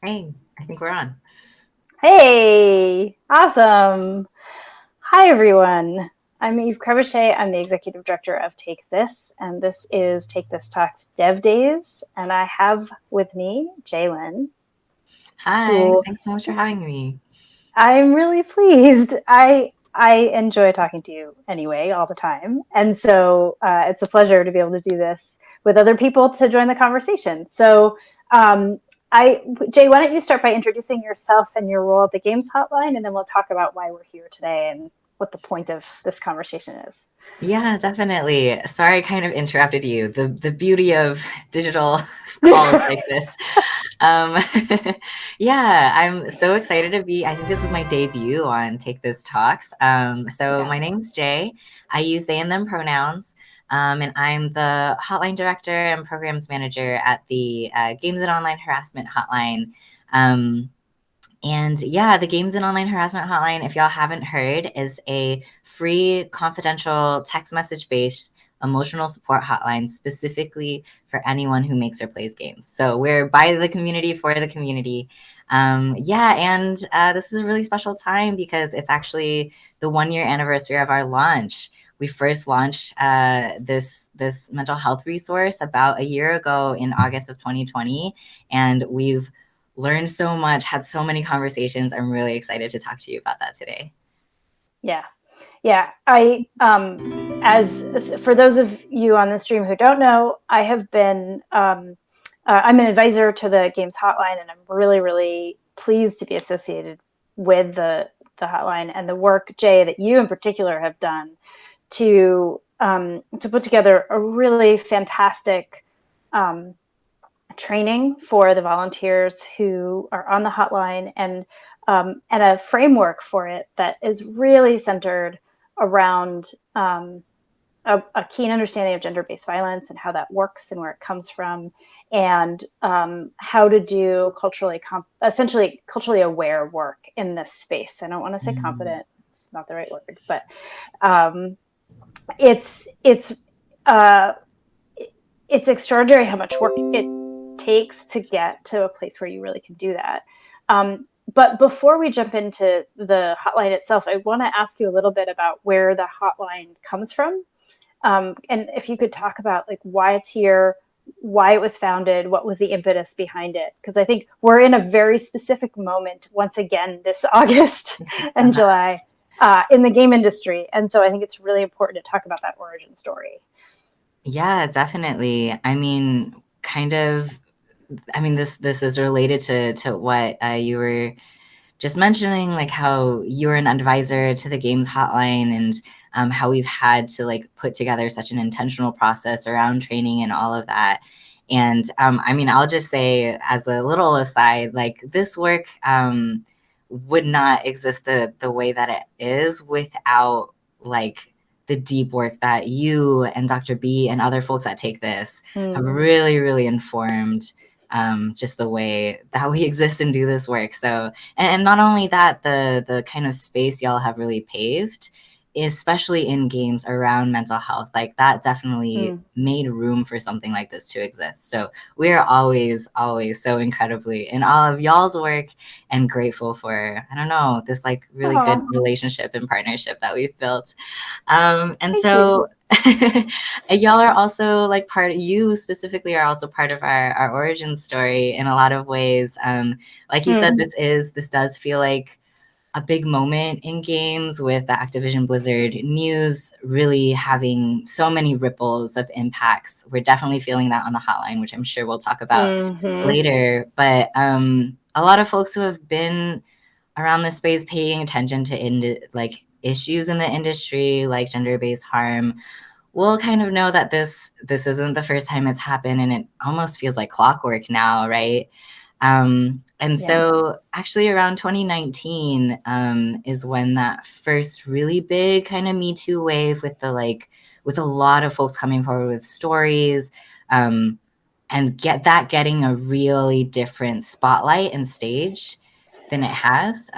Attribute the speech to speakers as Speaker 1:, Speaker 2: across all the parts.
Speaker 1: Hey, I think we're on.
Speaker 2: Hey, awesome. Hi, everyone. I'm Eve Crevoshay. I'm the executive director of Take This, and this is Take This Talks Dev Days. And I have with me Jalen,
Speaker 1: Hi,
Speaker 2: who
Speaker 1: thanks so much for having me.
Speaker 2: I'm really pleased. I enjoy talking to you anyway all the time, and so it's a pleasure to be able to do this with other people to join the conversation. So, um, Jay, why don't you start by introducing yourself and your role at the Games Hotline, and then we'll talk about why we're here today and what the point of this conversation is.
Speaker 1: Yeah, definitely. Sorry I kind of interrupted you. The beauty of digital calls like this. Um, yeah, I'm so excited to be. I think this is my debut on Take This Talks. So
Speaker 2: Yeah.
Speaker 1: my name's Jay. I use they and them pronouns. And I'm the hotline director and programs manager at the Games and Online Harassment Hotline. And yeah, the Games and Online Harassment Hotline, if y'all haven't heard, is a free, confidential, text message based emotional support hotline specifically for anyone who makes or plays games. So we're by the community for the community. Yeah, and this is a really special time because it's actually the 1 year anniversary of our launch. We first launched this mental health resource about a year ago in August of 2020, and we've learned so much, had so many conversations. I'm really excited to talk to you about that today.
Speaker 2: Yeah. Yeah, as for those of you on the stream who don't know, I have been, I'm an advisor to the Games Hotline, and I'm really, really pleased to be associated with the hotline and the work, Jay, that you in particular have done to put together a really fantastic training for the volunteers who are on the hotline, and a framework for it that is really centered around a keen understanding of gender-based violence and how that works and where it comes from, and how to do essentially culturally aware work in this space. I don't want to say
Speaker 1: Mm.
Speaker 2: competent; it's not the right word, but um, it's uh, it's extraordinary how much work it takes to get to a place where you really can do that. But before we jump into the hotline itself, I want to ask you a little bit about where the hotline comes from, and if you could talk about like why it's here, why it was founded, what was the impetus behind it, because I think we're in a very specific moment once again this August and
Speaker 1: Uh-huh.
Speaker 2: July in the game industry, and so I think it's really important to talk about that origin story.
Speaker 1: Yeah, definitely. I mean, kind of. I mean, this is related to what you were just mentioning, like how you were an advisor to the games hotline, and how we've had to like put together such an intentional process around training and all of that. And I mean, I'll just say as a little aside, like this work would not exist the way that it is without like the deep work that you and Dr. B and other folks that take this have
Speaker 2: Mm.
Speaker 1: really informed just the way that we exist and do this work. So, and not only that, the kind of space y'all have really paved, especially in games around mental health, like that definitely
Speaker 2: Mm.
Speaker 1: made room for something like this to exist. So we are always so incredibly in awe of y'all's work and grateful for, I don't know, this like really good
Speaker 2: Oh,
Speaker 1: relationship and partnership that we've built. And
Speaker 2: thank you.
Speaker 1: so y'all are also like you specifically are also part of our origin story in a lot of ways. Like you said,
Speaker 2: Mm.
Speaker 1: this does feel like a big moment in games with the Activision Blizzard news really having so many ripples of impacts. We're definitely feeling that on the hotline, which I'm sure we'll talk about
Speaker 2: Hmm.
Speaker 1: later. But a lot of folks who have been around this space paying attention to like issues in the industry like gender-based harm will kind of know that this isn't the first time it's happened, and it almost feels like clockwork now, right? And
Speaker 2: Yeah.
Speaker 1: so actually around 2019 is when that first really big kind of Me Too wave with the like with a lot of folks coming forward with stories, um, and getting a really different spotlight and stage than it has.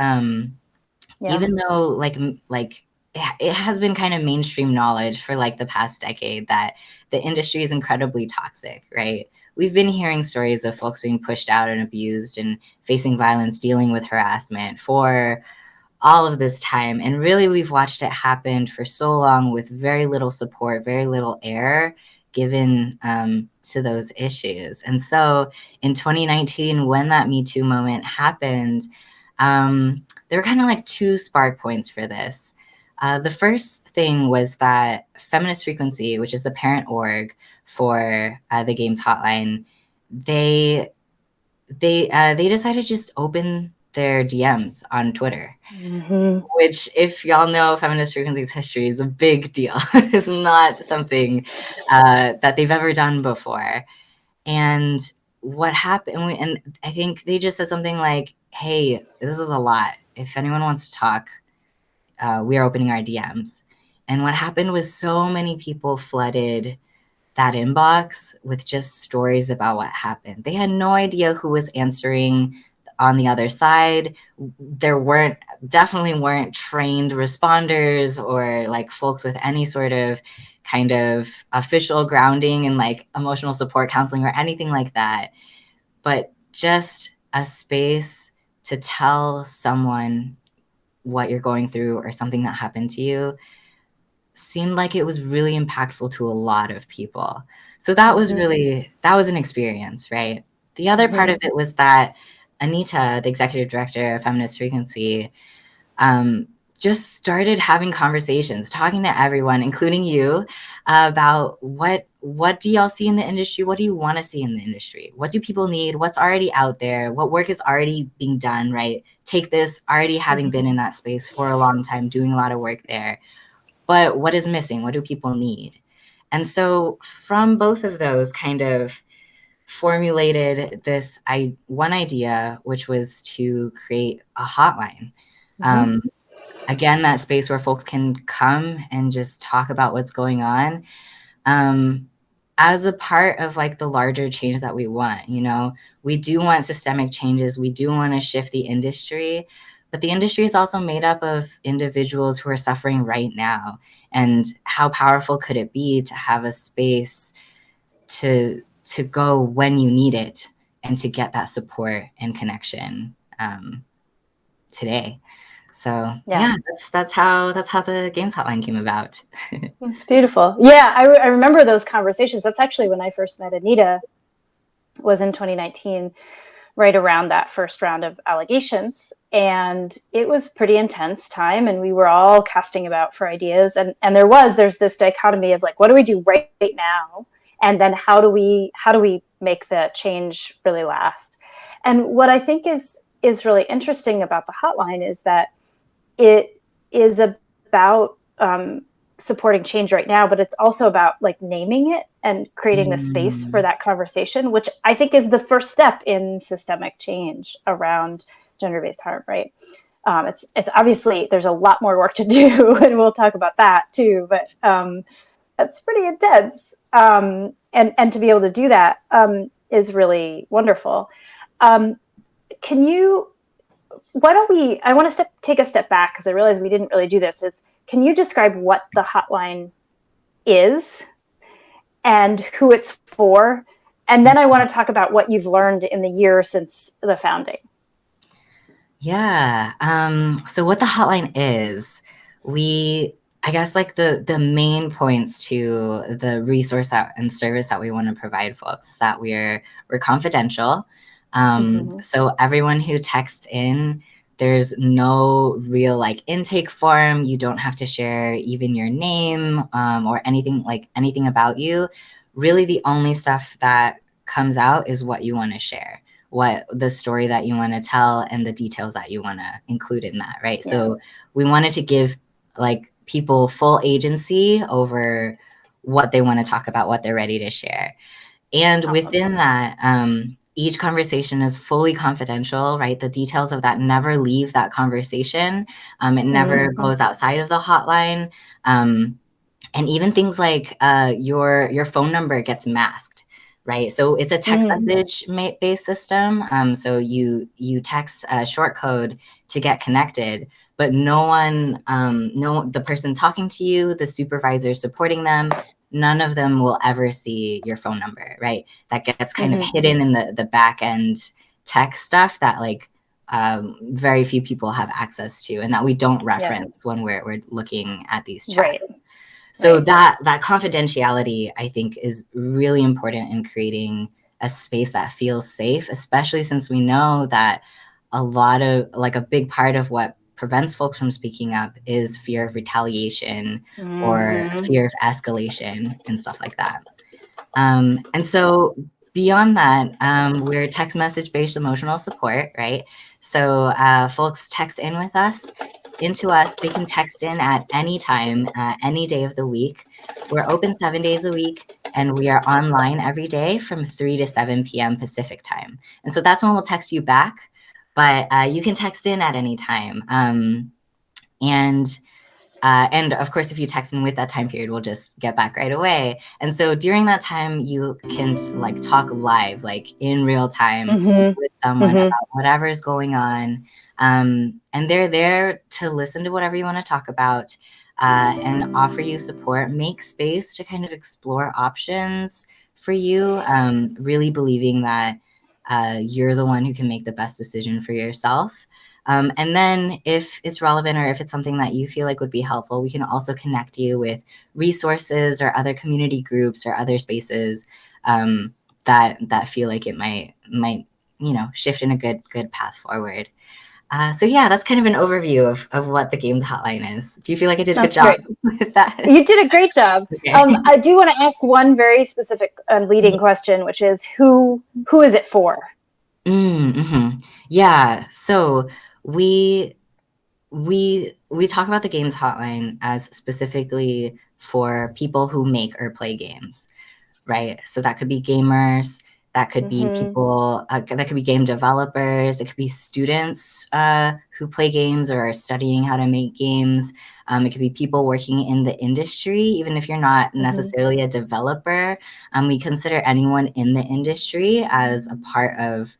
Speaker 2: Yeah.
Speaker 1: Even though it has been kind of mainstream knowledge for like the past decade that the industry is incredibly toxic, right? we've been hearing stories of folks being pushed out and abused and facing violence, dealing with harassment for all of this time. And really, we've watched it happen for so long with very little support, very little air given to those issues. And so in 2019, when that Me Too moment happened, there were kind of like two spark points for this. The first thing was that Feminist Frequency, which is the parent org for the game's Hotline, they decided to just open their DMs on Twitter, which, if y'all know Feminist Frequency's history, is a big deal. It's not something that they've ever done before. And what happened, and I think they just said something like, hey, this is a lot. If anyone wants to talk, we are opening our DMs. And what happened was so many people flooded that inbox with just stories about what happened. They had no idea who was answering on the other side. There definitely weren't trained responders or like folks with any sort of kind of official grounding and like emotional support counseling or anything like that. But just a space to tell someone what you're going through or something that happened to you seemed like it was really impactful to a lot of people. So that was an experience, right? The other part of it was that Anita, the executive director of Feminist Frequency, just started having conversations, talking to everyone, including you, about what do y'all see in the industry? What do you want to see in the industry? What do people need? What's already out there? What work is already being done, right? Take this, already having been in that space for a long time, doing a lot of work there. But what is missing? What do people need? And so from both of those kind of formulated this one idea, which was to create a hotline. Again, that space where folks can come and just talk about what's going on, as a part of like the larger change that we want. You know, we do want systemic changes. We do want to shift the industry, but the industry is also made up of individuals who are suffering right now. And how powerful could it be to have a space to go when you need it and to get that support and connection today. So yeah, that's how the Games Hotline came about.
Speaker 2: It's beautiful. Yeah, I remember those conversations. That's actually when I first met Anita, was in 2019, right around that first round of allegations. And it was pretty intense time, and we were all casting about for ideas. And there's this dichotomy of like, what do we do right now? And then how do we make the change really last? And what I think is really interesting about the hotline is that it is about supporting change right now, but it's also about like naming it and creating the space for that conversation, which I think is the first step in systemic change around gender-based harm, right? It's obviously, there's a lot more work to do, and we'll talk about that too, but that's pretty intense. And to be able to do that is really wonderful. I want to take a step back because I realize we didn't really do this. Can you describe what the hotline is and who it's for? And then I want to talk about what you've learned in the year since the founding.
Speaker 1: Yeah. So what the hotline is, I guess like the main points to the resource and service that we want to provide folks, that we're confidential. So everyone who texts in, there's no real like intake form. You don't have to share even your name or anything about you. Really, the only stuff that comes out is what you want to share, what the story that you want to tell, and the details that you want to include in that, right? Yeah. So we wanted to give like people full agency over what they want to talk about, what they're ready to share. And awesome. Within that, each conversation is fully confidential, right? The details of that never leave that conversation. It never goes outside of the hotline. And even things like your phone number gets masked, right? So it's a text message based system. So you text a short code to get connected, but no one, the person talking to you, the supervisor supporting them, none of them will ever see your phone number, right? That gets kind of
Speaker 2: Mm-hmm.
Speaker 1: hidden in the back end tech stuff that like very few people have access to, and that we don't
Speaker 2: Yeah.
Speaker 1: reference when we're looking at these chats.
Speaker 2: Right.
Speaker 1: So
Speaker 2: Right.
Speaker 1: that confidentiality, I think, is really important in creating a space that feels safe, especially since we know that a lot of like a big part of what prevents folks from speaking up is fear of retaliation or
Speaker 2: Mm-hmm.
Speaker 1: fear of escalation and stuff like that. And so beyond that, we're text message based emotional support, right? So folks text in with us, into us. They can text in at any time, any day of the week. We're open 7 days a week, and we are online every day from 3 to 7 p.m. Pacific time. And so that's when we'll text you back, but you can text in at any time. And and of course, if you text in with that time period, we'll just get back right away. And so during that time, you can like talk live, like in real time with
Speaker 2: Mm-hmm.
Speaker 1: someone
Speaker 2: Mm-hmm.
Speaker 1: about whatever is going on. And they're there to listen to whatever you want to talk about and offer you support, make space to kind of explore options for you, really believing that you're the one who can make the best decision for yourself. And then if it's relevant or if it's something that you feel like would be helpful, we can also connect you with resources or other community groups or other spaces that feel like it might shift in a good path forward. So yeah, that's kind of an overview of what the games hotline is. Do you feel like I did a good
Speaker 2: That's
Speaker 1: job
Speaker 2: great.
Speaker 1: with that?
Speaker 2: You did a great job.
Speaker 1: Okay.
Speaker 2: I do want to ask one very specific leading question, which is who is it for?
Speaker 1: Mm-hmm. Yeah. So we we talk about the games hotline as specifically for people who make or play games, right? So that could be gamers, that could be
Speaker 2: Mm-hmm.
Speaker 1: people, that could be game developers, it could be students who play games or are studying how to make games. It could be people working in the industry, even if you're not
Speaker 2: Mm-hmm.
Speaker 1: necessarily a developer. We consider anyone in the industry as a part of,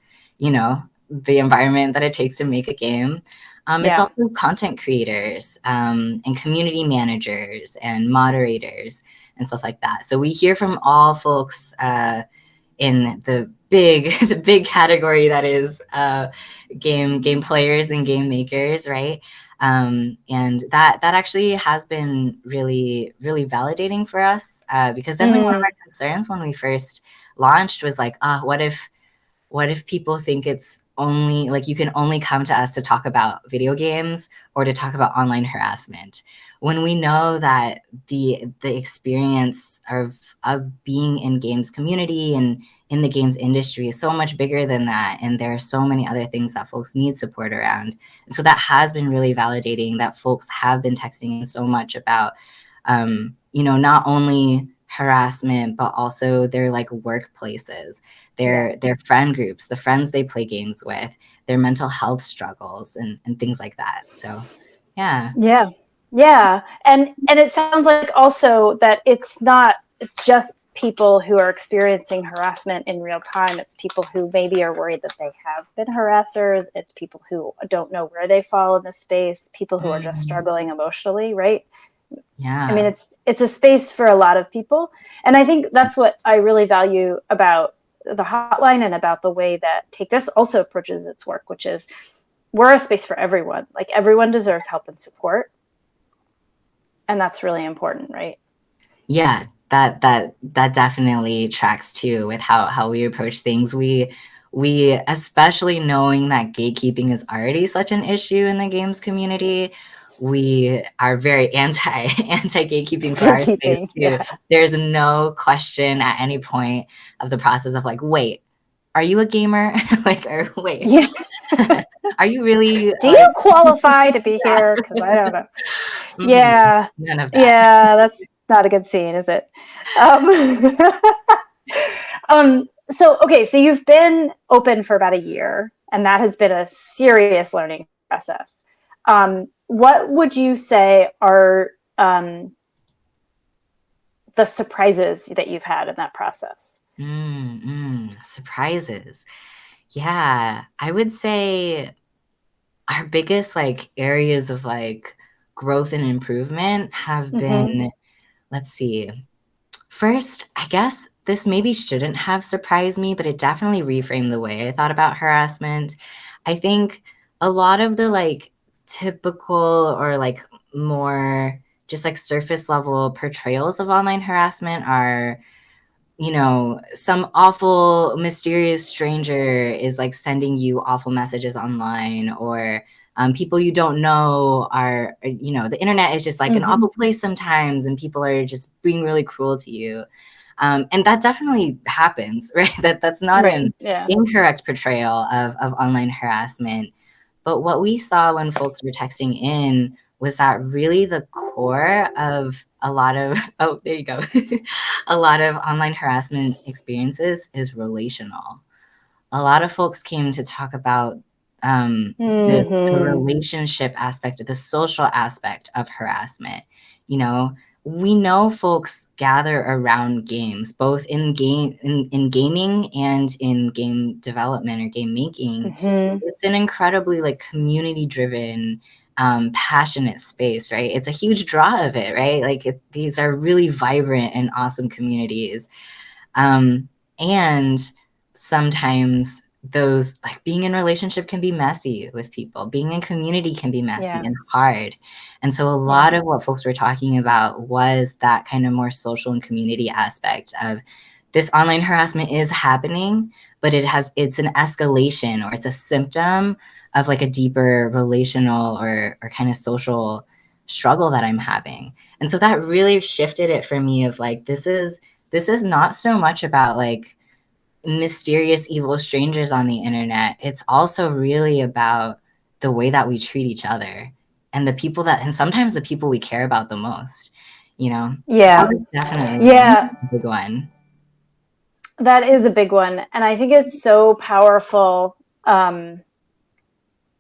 Speaker 1: the environment that it takes to make a game. It's
Speaker 2: Yeah.
Speaker 1: also content creators and community managers and moderators and stuff like that. So we hear from all folks in the big the big category that is game players and game makers, right? And that actually has been really validating for us because definitely one of
Speaker 2: Mm.
Speaker 1: our concerns when we first launched was like, what if people think it's only like you can only come to us to talk about video games or to talk about online harassment, when we know that the experience of being in games community and in the games industry is so much bigger than that, and there are so many other things that folks need support around. And so that has been really validating that folks have been texting in so much about not only harassment but also their like workplaces,
Speaker 2: Yeah.
Speaker 1: their friend groups, the friends they play games with, their mental health struggles and things like that. So yeah.
Speaker 2: Yeah. Yeah. And it sounds like also that it's not just people who are experiencing harassment in real time. It's people who maybe are worried that they have been harassers. It's people who don't know where they fall in the space, people who are just
Speaker 1: Mm,
Speaker 2: struggling emotionally, right? I mean,
Speaker 1: yeah.
Speaker 2: it's a space for a lot of people. And I think that's what I really value about the hotline and about the way that Take This also approaches its work, which is we're a space for everyone. Like everyone deserves help and support. And that's really important, right?
Speaker 1: Yeah, that definitely tracks too with how we approach things. We especially knowing that gatekeeping is already such an issue in the games community, we are very anti gatekeeping for our space
Speaker 2: Gatekeeping.
Speaker 1: too.
Speaker 2: Yeah.
Speaker 1: There's no question at any point of the process of like, wait, are you a gamer? Like, or wait,
Speaker 2: Yeah.
Speaker 1: are you really
Speaker 2: Do
Speaker 1: like
Speaker 2: you qualify to be
Speaker 1: yeah.
Speaker 2: here? Because I don't know.
Speaker 1: Mhm.
Speaker 2: Yeah.
Speaker 1: None of that.
Speaker 2: Yeah. That's not a good scene, is it? Um, so, okay. So you've been open for about a year, and that has been a serious learning process. What would you say are the surprises that you've had in that process?
Speaker 1: Surprises. Yeah, I would say our biggest like areas of like growth and improvement have
Speaker 2: Mm-hmm.
Speaker 1: been, let's see. First, I guess this maybe shouldn't have surprised me, but it definitely reframed the way I thought about harassment. I think a lot of the like typical or like more just like surface level portrayals of online harassment are, you know, some awful mysterious stranger is like sending you awful messages online, or people you don't know are, you know, the internet is just like an
Speaker 2: Mm-hmm.
Speaker 1: awful place sometimes and people are just being really cruel to you. And that definitely happens, right? That's not
Speaker 2: Right.
Speaker 1: an
Speaker 2: Yeah.
Speaker 1: incorrect portrayal of online harassment. But what we saw when folks were texting in was that really the core of a lot of, oh, there you go, a lot of online harassment experiences is relational. A lot of folks came to talk about the
Speaker 2: Mm-hmm.
Speaker 1: relationship aspect, the social aspect of harassment. You know, we know folks gather around games, both in gaming and in game development or game making.
Speaker 2: Mm-hmm.
Speaker 1: It's an incredibly like community driven, passionate space, right? It's a huge draw of it, right? Like these are really vibrant and awesome communities. Um, and sometimes those like being in relationship can be messy with people. Being in community can be messy
Speaker 2: Yeah.
Speaker 1: and hard. And so a
Speaker 2: Yeah.
Speaker 1: lot of what folks were talking about was that kind of more social and community aspect of this online harassment is happening, but it's an escalation or it's a symptom of like a deeper relational or kind of social struggle that I'm having. And so that really shifted it for me of like this is not so much about like mysterious evil strangers on the internet. It's also really about the way that we treat each other and the people that, and sometimes the people we care about the most, you know? So that
Speaker 2: Yeah.
Speaker 1: was definitely
Speaker 2: Yeah.
Speaker 1: a big one.
Speaker 2: That is a big one. And I think it's so powerful.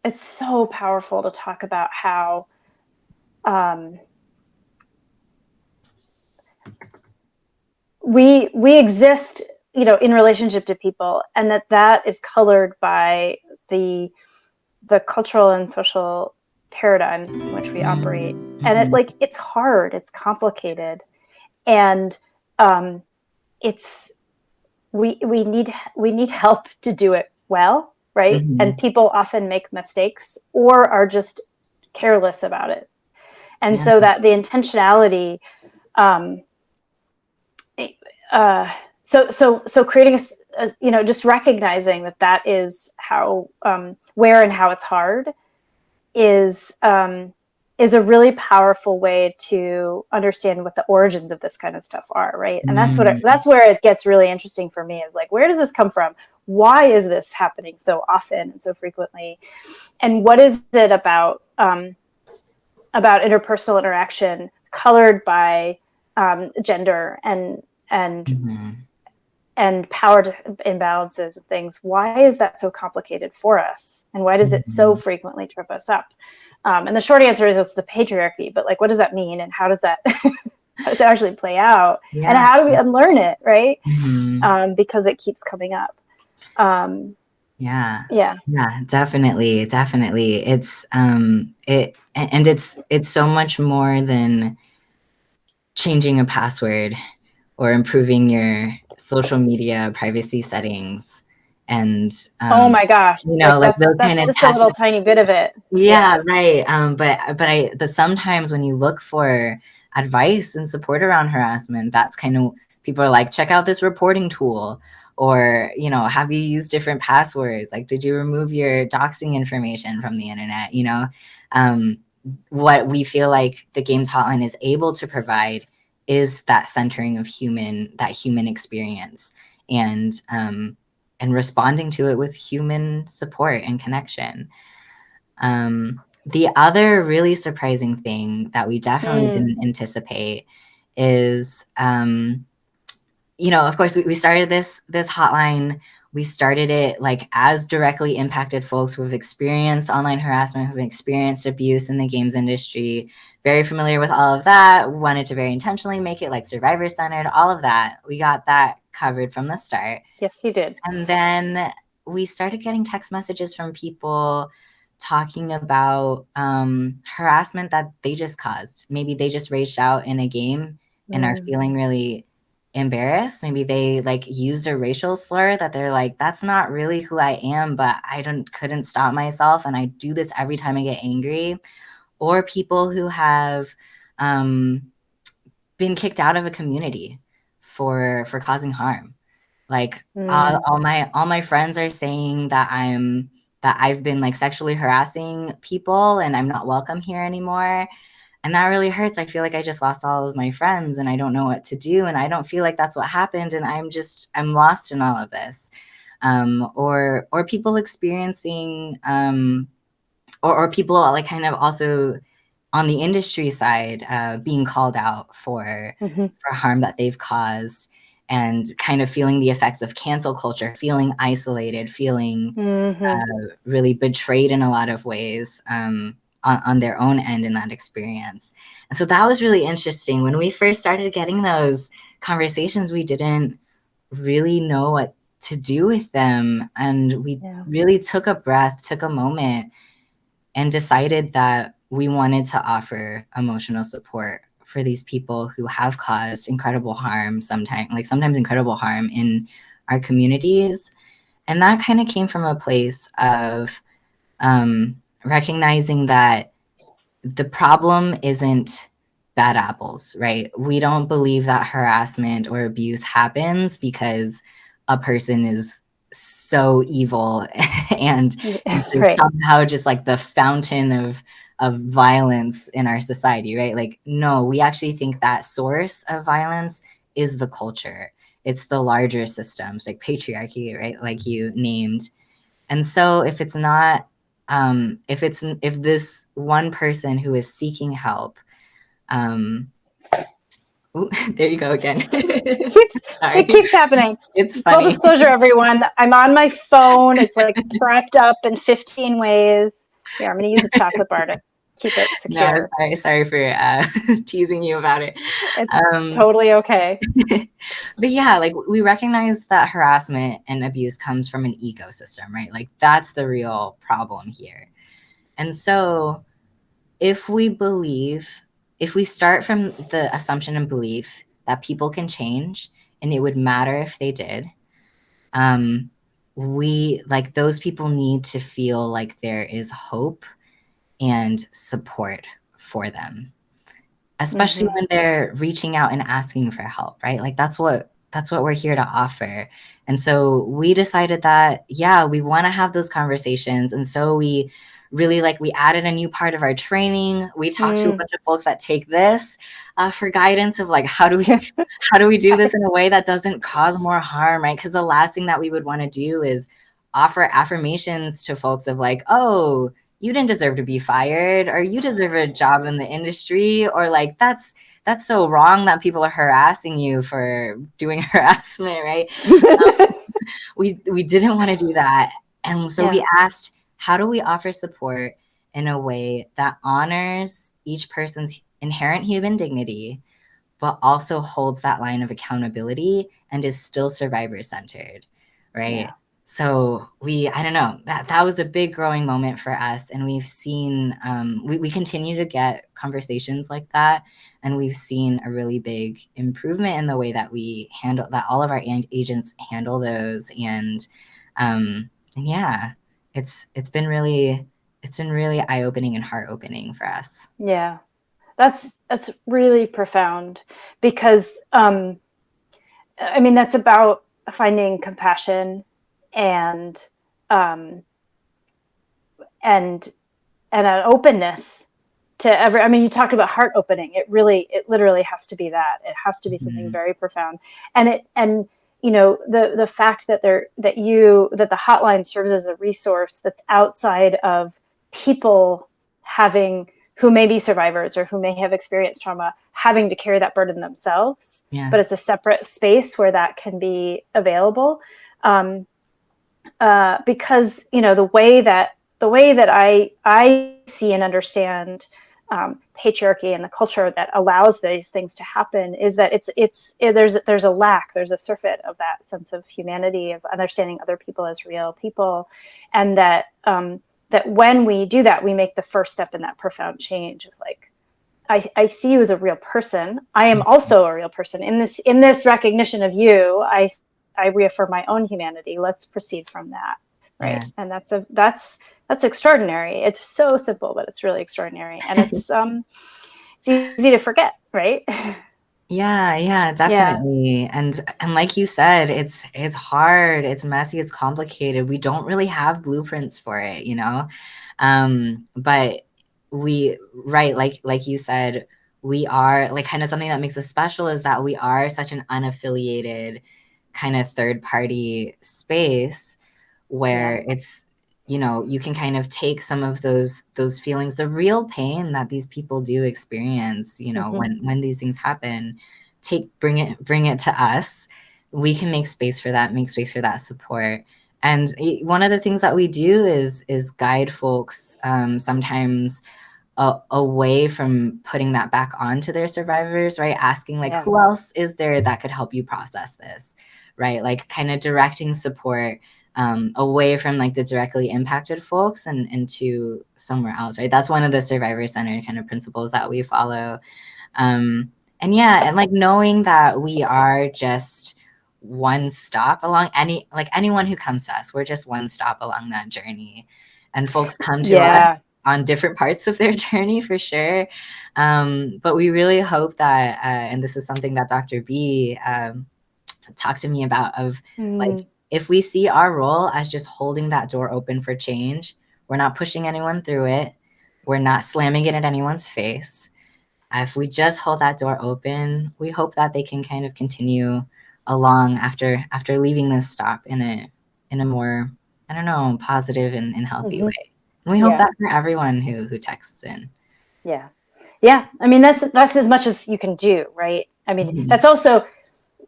Speaker 2: It's so powerful to talk about how um, we exist, you know, in relationship to people, and that is colored by the the cultural and social paradigms in which we operate. And
Speaker 1: Mhm.
Speaker 2: it's hard, it's complicated, and um, it's we need help to do it well, right? And
Speaker 1: Mhm.
Speaker 2: people often make mistakes or are just careless about it, and
Speaker 1: Yeah.
Speaker 2: so that the intentionality, um, uh, so creating you know, just recognizing that that is how, where and how it's hard is a really powerful way to understand what the origins of this kind of stuff are, right? And
Speaker 1: Mm.
Speaker 2: that's where it gets really interesting for me, is like, where does this come from? Why is this happening so often and so frequently? And what is it about interpersonal interaction colored by gender and
Speaker 1: Mhm.
Speaker 2: and power imbalances and things? Why is that so complicated for us? And why does it so
Speaker 1: Mhm.
Speaker 2: frequently trip us up? And the short answer is it's the patriarchy, but like, what does that mean? And how does that, how does it actually play out? And
Speaker 1: Yeah.
Speaker 2: how do we unlearn it? Right.
Speaker 1: Mhm.
Speaker 2: Because it keeps coming up. Um,
Speaker 1: Yeah.
Speaker 2: yeah.
Speaker 1: Yeah, definitely, definitely. It's so much more than changing a password or improving your social media privacy settings and,
Speaker 2: Oh my gosh. Like
Speaker 1: like those kind
Speaker 2: that's
Speaker 1: of
Speaker 2: just a little
Speaker 1: tactics.
Speaker 2: tiny bit of it.
Speaker 1: Yeah,
Speaker 2: Yeah.
Speaker 1: right. But sometimes when you look for advice and support around harassment, that's kind of people are like, check out this reporting tool, or have you used different passwords? Like, did you remove your doxing information from the internet? Um, what we feel like the Games Hotline is able to provide is that centering of that human experience, and responding to it with human support and connection. The other really surprising thing that we definitely
Speaker 2: Mm,
Speaker 1: didn't anticipate is, of course, we started this hotline. We started it like as directly impacted folks who have experienced online harassment, who've experienced abuse in the games industry, very familiar with all of that, wanted to very intentionally make it like survivor centered, all of that. We got that covered from the start.
Speaker 2: yes, you did.
Speaker 1: And then we started getting text messages from people talking about harassment that they just caused. Maybe they just raged out in a game and are
Speaker 2: Mm,
Speaker 1: feeling really embarrassed. Maybe they like used a racial slur that they're like, that's not really who I am, but I couldn't stop myself. And I do this every time I get angry. Or people who have been kicked out of a community for causing harm. Like all my friends are saying that I've been like sexually harassing people and I'm not welcome here anymore. And that really hurts. I feel like I just lost all of my friends and I don't know what to do. And I don't feel like that's what happened. And I'm lost in all of this. Or people experiencing, or people like kind of also on the industry side, being called out for harm that they've caused and kind of feeling the effects of cancel culture, feeling isolated, feeling really betrayed in a lot of ways, on their own end in that experience. And so that was really interesting. When we first started getting those conversations, we didn't really know what to do with them. And we really took a breath, took a moment, and decided that we wanted to offer emotional support for these people who have caused incredible harm, sometimes incredible harm in our communities. And that kind of came from a place of recognizing that the problem isn't bad apples, right? We don't believe that harassment or abuse happens because a person is so evil and somehow just like the fountain of violence in our society, right? Like, no, we actually think that source of violence is the culture. It's the larger systems like patriarchy, right? Like you named. And so if it's not, if this one person who is seeking help, ooh, there you go again.
Speaker 2: It keeps happening.
Speaker 1: It's funny.
Speaker 2: Full disclosure, everyone. I'm on my phone. It's like propped up in 15 ways. Here, I'm going to use a chocolate bar to keep it secure.
Speaker 1: No, sorry for teasing you about it.
Speaker 2: It's totally okay.
Speaker 1: But yeah, like we recognize that harassment and abuse comes from an ecosystem, right? Like that's the real problem here. And so if we start from the assumption and belief that people can change and it would matter if they did, those people need to feel like there is hope and support for them, especially when they're reaching out and asking for help, right? Like that's what we're here to offer. And so we decided that, yeah, we want to have those conversations. And so we really we added a new part of our training. We talked to a bunch of folks that take this for guidance of like, how do we do this in a way that doesn't cause more harm, right? Because the last thing that we would want to do is offer affirmations to folks of like, oh, you didn't deserve to be fired, or you deserve a job in the industry, or like that's so wrong that people are harassing you for doing harassment, right? We didn't want to do that. And so we asked, how do we offer support in a way that honors each person's inherent human dignity, but also holds that line of accountability and is still survivor-centered, right? Yeah. So I don't know, that was a big growing moment for us. And we've seen, we continue to get conversations like that. And we've seen a really big improvement in the way that that all of our agents handle those. And yeah, it's been really eye-opening and heart-opening for us.
Speaker 2: Yeah, that's really profound because, I mean, that's about finding compassion and an openness to every. I mean, you talked about heart opening. It literally has to be that. It has to be something very profound. And you know, the fact that the hotline serves as a resource that's outside of people who may be survivors or who may have experienced trauma, having to carry that burden themselves. Yes. But it's a separate space where that can be available. Because, you know, the way that I see and understand patriarchy and the culture that allows these things to happen is that there's a surfeit of that sense of humanity, of understanding other people as real people, and that when we do that, we make the first step in that profound change of like, I see you as a real person. I am also a real person. In this recognition of you, I reaffirm my own humanity. Let's proceed from that. Right.
Speaker 1: Yeah.
Speaker 2: And that's extraordinary. It's so simple, but it's really extraordinary. And it's easy to forget, right?
Speaker 1: Yeah, yeah,
Speaker 2: Yeah.
Speaker 1: definitely. And like you said, it's hard, it's messy, it's complicated. We don't really have blueprints for it, you know? But we right, like you said, we are like kind of something that makes us special is that we are such an unaffiliated kind of third party space
Speaker 2: Yeah.
Speaker 1: where it's you can kind of take some of those feelings, the real pain that these people do experience,
Speaker 2: Mm-hmm.
Speaker 1: when these things happen, bring it to us. We can make space for that, make space for that support. And one of the things that we do is guide folks, sometimes away from putting that back onto their survivors, right? Asking like,
Speaker 2: Yeah.
Speaker 1: who else is there that could help you process this, right? Like kind of directing support away from like the directly impacted folks and into somewhere else, right? That's one of the survivor-centered kind of principles that we follow. And yeah, and like knowing that we are just one stop along anyone who comes to us, we're just one stop along that journey. And folks come to us
Speaker 2: Yeah.
Speaker 1: on different parts of their journey for sure. But we really hope that, and this is something that Dr. B talked to me about, of like,
Speaker 2: Mm.
Speaker 1: if we see our role as just holding that door open for change, we're not pushing anyone through it, we're not slamming it in anyone's face. If we just hold that door open, we hope that they can kind of continue along after leaving this stop in a more, I don't know, positive and healthy
Speaker 2: Mm-hmm.
Speaker 1: way. And we hope
Speaker 2: Yeah.
Speaker 1: that for everyone who texts in.
Speaker 2: Yeah. Yeah. I mean, that's as much as you can do, right? I mean,
Speaker 1: Mhm.
Speaker 2: that's also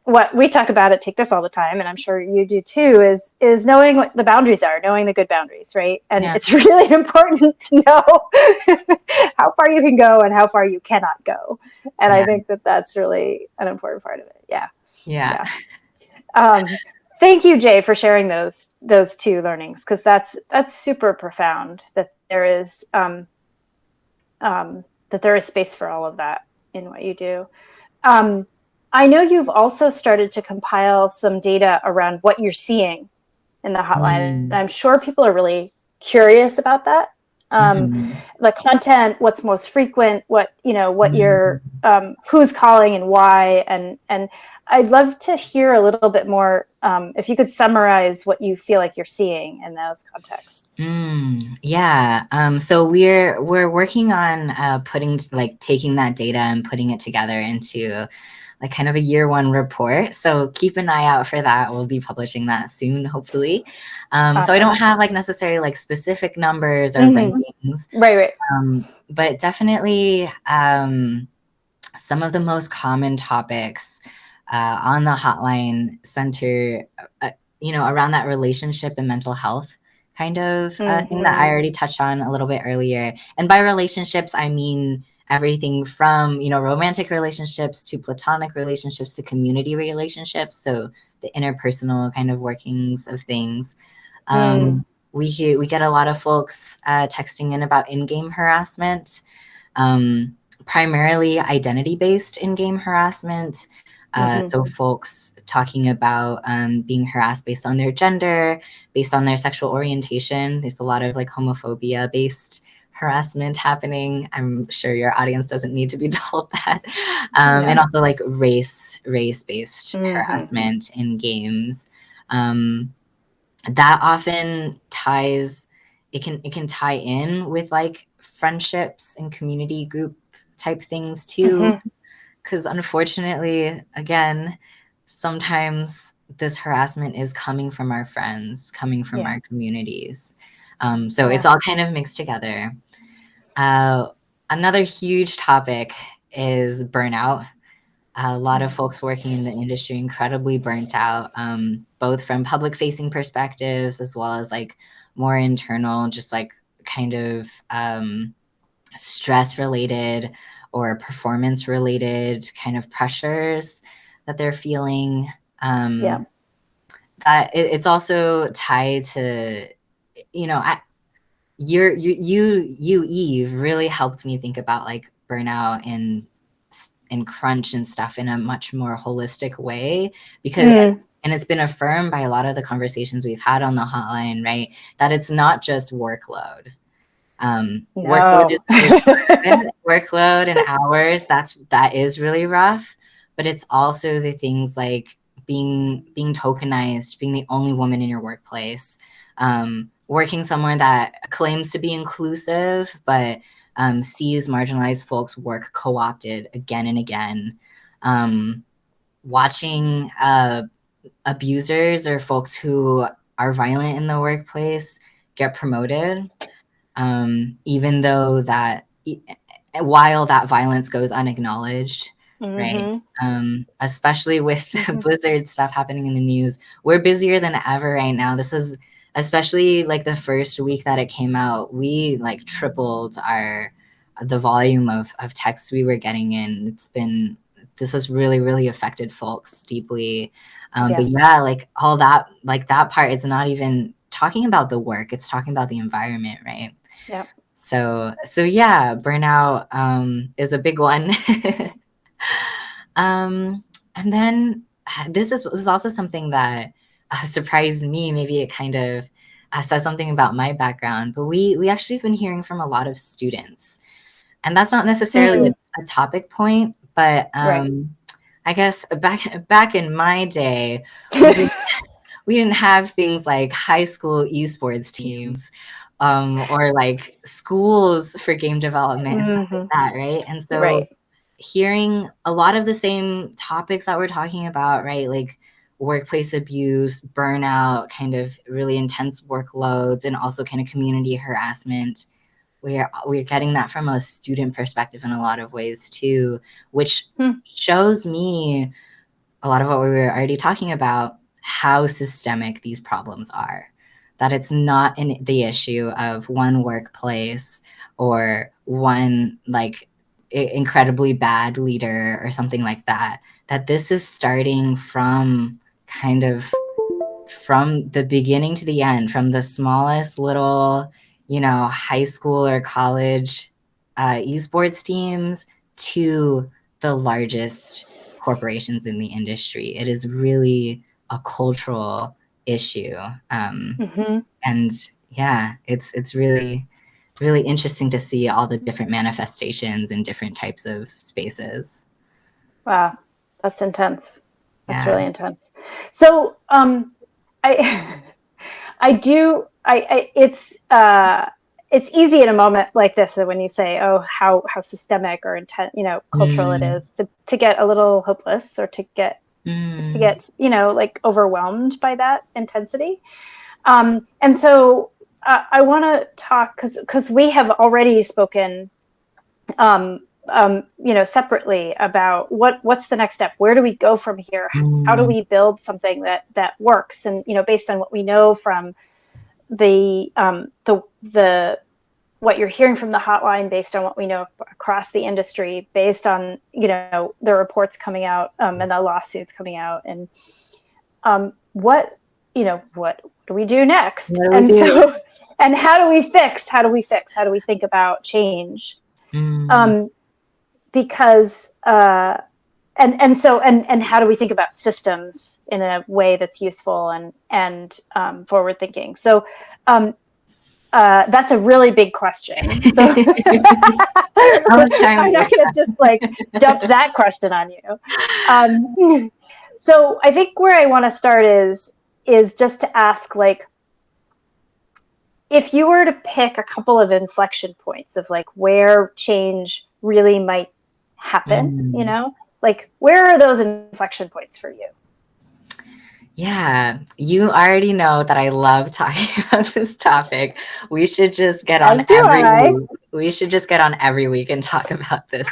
Speaker 2: what we talk about at Take This all the time, and I'm sure you do too, is knowing what the boundaries are, knowing the good boundaries, right? And
Speaker 1: Yeah.
Speaker 2: it's really important to know how far you can go and how far you cannot go. And I
Speaker 1: Yeah.
Speaker 2: think that that's really an important part of it. Yeah.
Speaker 1: Yeah.
Speaker 2: Yeah. Um, Thank you, Jay, for sharing those two learnings, because that's super profound. That there is space for all of that in what you do. Um, I know you've also started to compile some data around what you're seeing in the hotline. And
Speaker 1: Mm.
Speaker 2: I'm sure people are really curious about that. Um,
Speaker 1: Mhm.
Speaker 2: the content, what's most frequent, what
Speaker 1: Mhm.
Speaker 2: you're, who's calling and why, and I'd love to hear a little bit more. If you could summarize what you feel like you're seeing in those contexts.
Speaker 1: Yeah. So we're working on taking that data and putting it together into like kind of a year one report. So keep an eye out for that. We'll be publishing that soon, hopefully. So I
Speaker 2: Awesome.
Speaker 1: don't have like necessarily like specific numbers or
Speaker 2: Mm-hmm.
Speaker 1: rankings,
Speaker 2: Right. Right.
Speaker 1: but definitely some of the most common topics on the hotline center, around that relationship and mental health kind of thing that I
Speaker 2: Mm-hmm.
Speaker 1: already touched on a little bit earlier. And by relationships, I mean everything from, romantic relationships to platonic relationships to community relationships. So the interpersonal kind of workings of things.
Speaker 2: Mm.
Speaker 1: We get a lot of folks texting in about in-game harassment, primarily identity-based in-game harassment.
Speaker 2: Mm-hmm.
Speaker 1: So folks talking about being harassed based on their gender, based on their sexual orientation. There's a lot of like homophobia-based harassment happening. I'm sure your audience doesn't need to be told that. And
Speaker 2: Yeah.
Speaker 1: also like race-based
Speaker 2: Mm-hmm.
Speaker 1: harassment in games. That often it can tie in with like friendships and community group type things too,
Speaker 2: Mm-hmm.
Speaker 1: because unfortunately, again, sometimes this harassment is coming from our friends, coming from
Speaker 2: Yeah.
Speaker 1: our communities. So it's
Speaker 2: Yeah.
Speaker 1: all kind of mixed together. uh, Another huge topic is burnout. A lot of folks working in the industry incredibly burnt out, both from public facing perspectives as well as like more internal, just like kind of stress related or performance related kind of pressures that they're feeling.
Speaker 2: Yeah.
Speaker 1: It's also tied to, you know, I, you Eve really helped me think about like burnout and crunch and stuff in a much more holistic way, because and it's been affirmed by a lot of the conversations we've had on the hotline, right? That it's not just workload. Workload
Speaker 2: No.
Speaker 1: is workload and hours. That is really rough, but it's also the things like being tokenized, being the only woman in your workplace, working somewhere that claims to be inclusive, but sees marginalized folks' work co-opted again and again. Watching abusers or folks who are violent in the workplace get promoted, even though while that violence goes unacknowledged, right? Especially with the blizzard stuff happening in the news, we're busier than ever right now. This is especially like the first week that it came out, we like tripled the volume of texts we were getting in. This has really, really affected folks deeply. But yeah, like all that, like that part, it's not even talking about the work, it's talking about the environment, right?
Speaker 2: Yeah.
Speaker 1: So yeah, burnout is a big one. And then this is also something that surprised me. Maybe it kind of says something about my background, but we actually have been hearing from a lot of students, and that's not necessarily a topic point, but I guess back in my day, we didn't have things like high school esports teams, or like schools for game development and stuff like that, right? And so hearing a lot of the same topics that we're talking about, right? Like workplace abuse, burnout, kind of really intense workloads, and also kind of community harassment. We're getting that from a student perspective in a lot of ways too, which shows me a lot of what we were already talking about, how systemic these problems are. That it's not the issue of one workplace or one like incredibly bad leader or something like that. That this is starting from kind of from the beginning to the end, from the smallest little, high school or college esports teams to the largest corporations in the industry. It is really a cultural issue. And yeah, it's really, really interesting to see all the different manifestations in different types of spaces.
Speaker 2: Wow, that's intense. That's really intense. So it's easy in a moment like this when you say, oh, how systemic or cultural it is, to get a little hopeless or to get like overwhelmed by that intensity. And so I want to talk because we have already spoken separately about what's the next step. Where do we go from here? How do we build something that works? And based on what we know from the what you're hearing from the hotline, based on what we know across the industry, based on the reports coming out and the lawsuits coming out, and what do we do next? And how do we fix? How do we think about change? Because and how do we think about systems in a way that's useful and forward thinking? So that's a really big question. So I'm not going to just like dump that question on you. So I think where I want to start is just to ask, like, if you were to pick a couple of inflection points of like where change really might happen, like where are those inflection points for you?
Speaker 1: Yeah, you already know that I love talking about this topic. We should just get on every week. We should just get on every week and talk about this.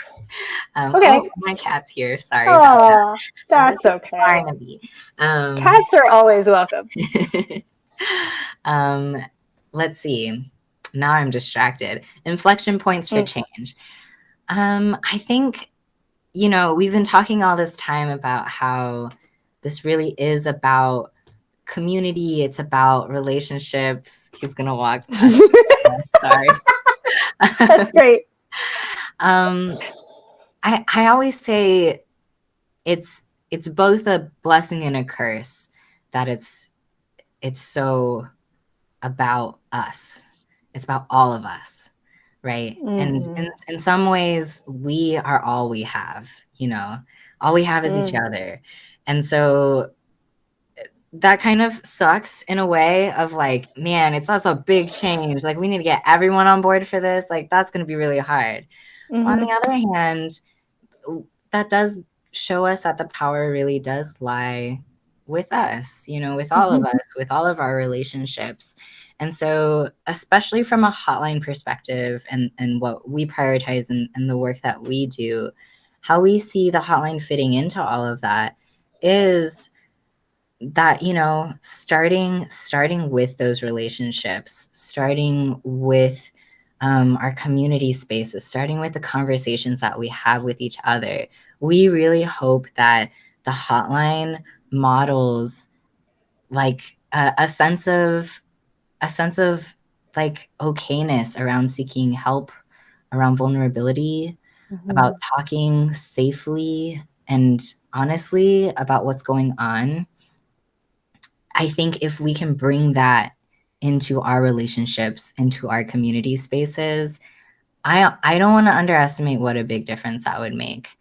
Speaker 2: Okay.
Speaker 1: Oh, my cat's here. Sorry about
Speaker 2: that. That's okay.
Speaker 1: Barnaby.
Speaker 2: Cats are always welcome.
Speaker 1: Let's see. Now I'm distracted. Inflection points for change. I think, we've been talking all this time about how this really is about community. It's about relationships. He's going to walk. Sorry.
Speaker 2: That's great.
Speaker 1: Um, I always say it's it's both a blessing and a curse that it's so about us. It's about all of us, right? And
Speaker 2: Mm-hmm.
Speaker 1: in some ways, we are all we have, you know, all we have is each
Speaker 2: Mm.
Speaker 1: other. And so that kind of sucks in a way of like, man, it's also a big change. Like, we need to get everyone on board for this. Like, that's going to be really hard. But on
Speaker 2: Mm-hmm.
Speaker 1: the other hand, that does show us that the power really does lie with us, you know, with all of
Speaker 2: Mm-hmm.
Speaker 1: us, with all of our relationships. And so, especially from a hotline perspective and what we prioritize and the work that we do, how we see the hotline fitting into all of that is that, you know, starting with those relationships, starting with our community spaces, starting with the conversations that we have with each other. We really hope that the hotline models like a sense of like okayness around seeking help, around vulnerability, about
Speaker 2: Mm-hmm.
Speaker 1: talking safely and honestly about what's going on. I think if we can bring that into our relationships, into our community spaces, I don't want to underestimate what a big difference that would make,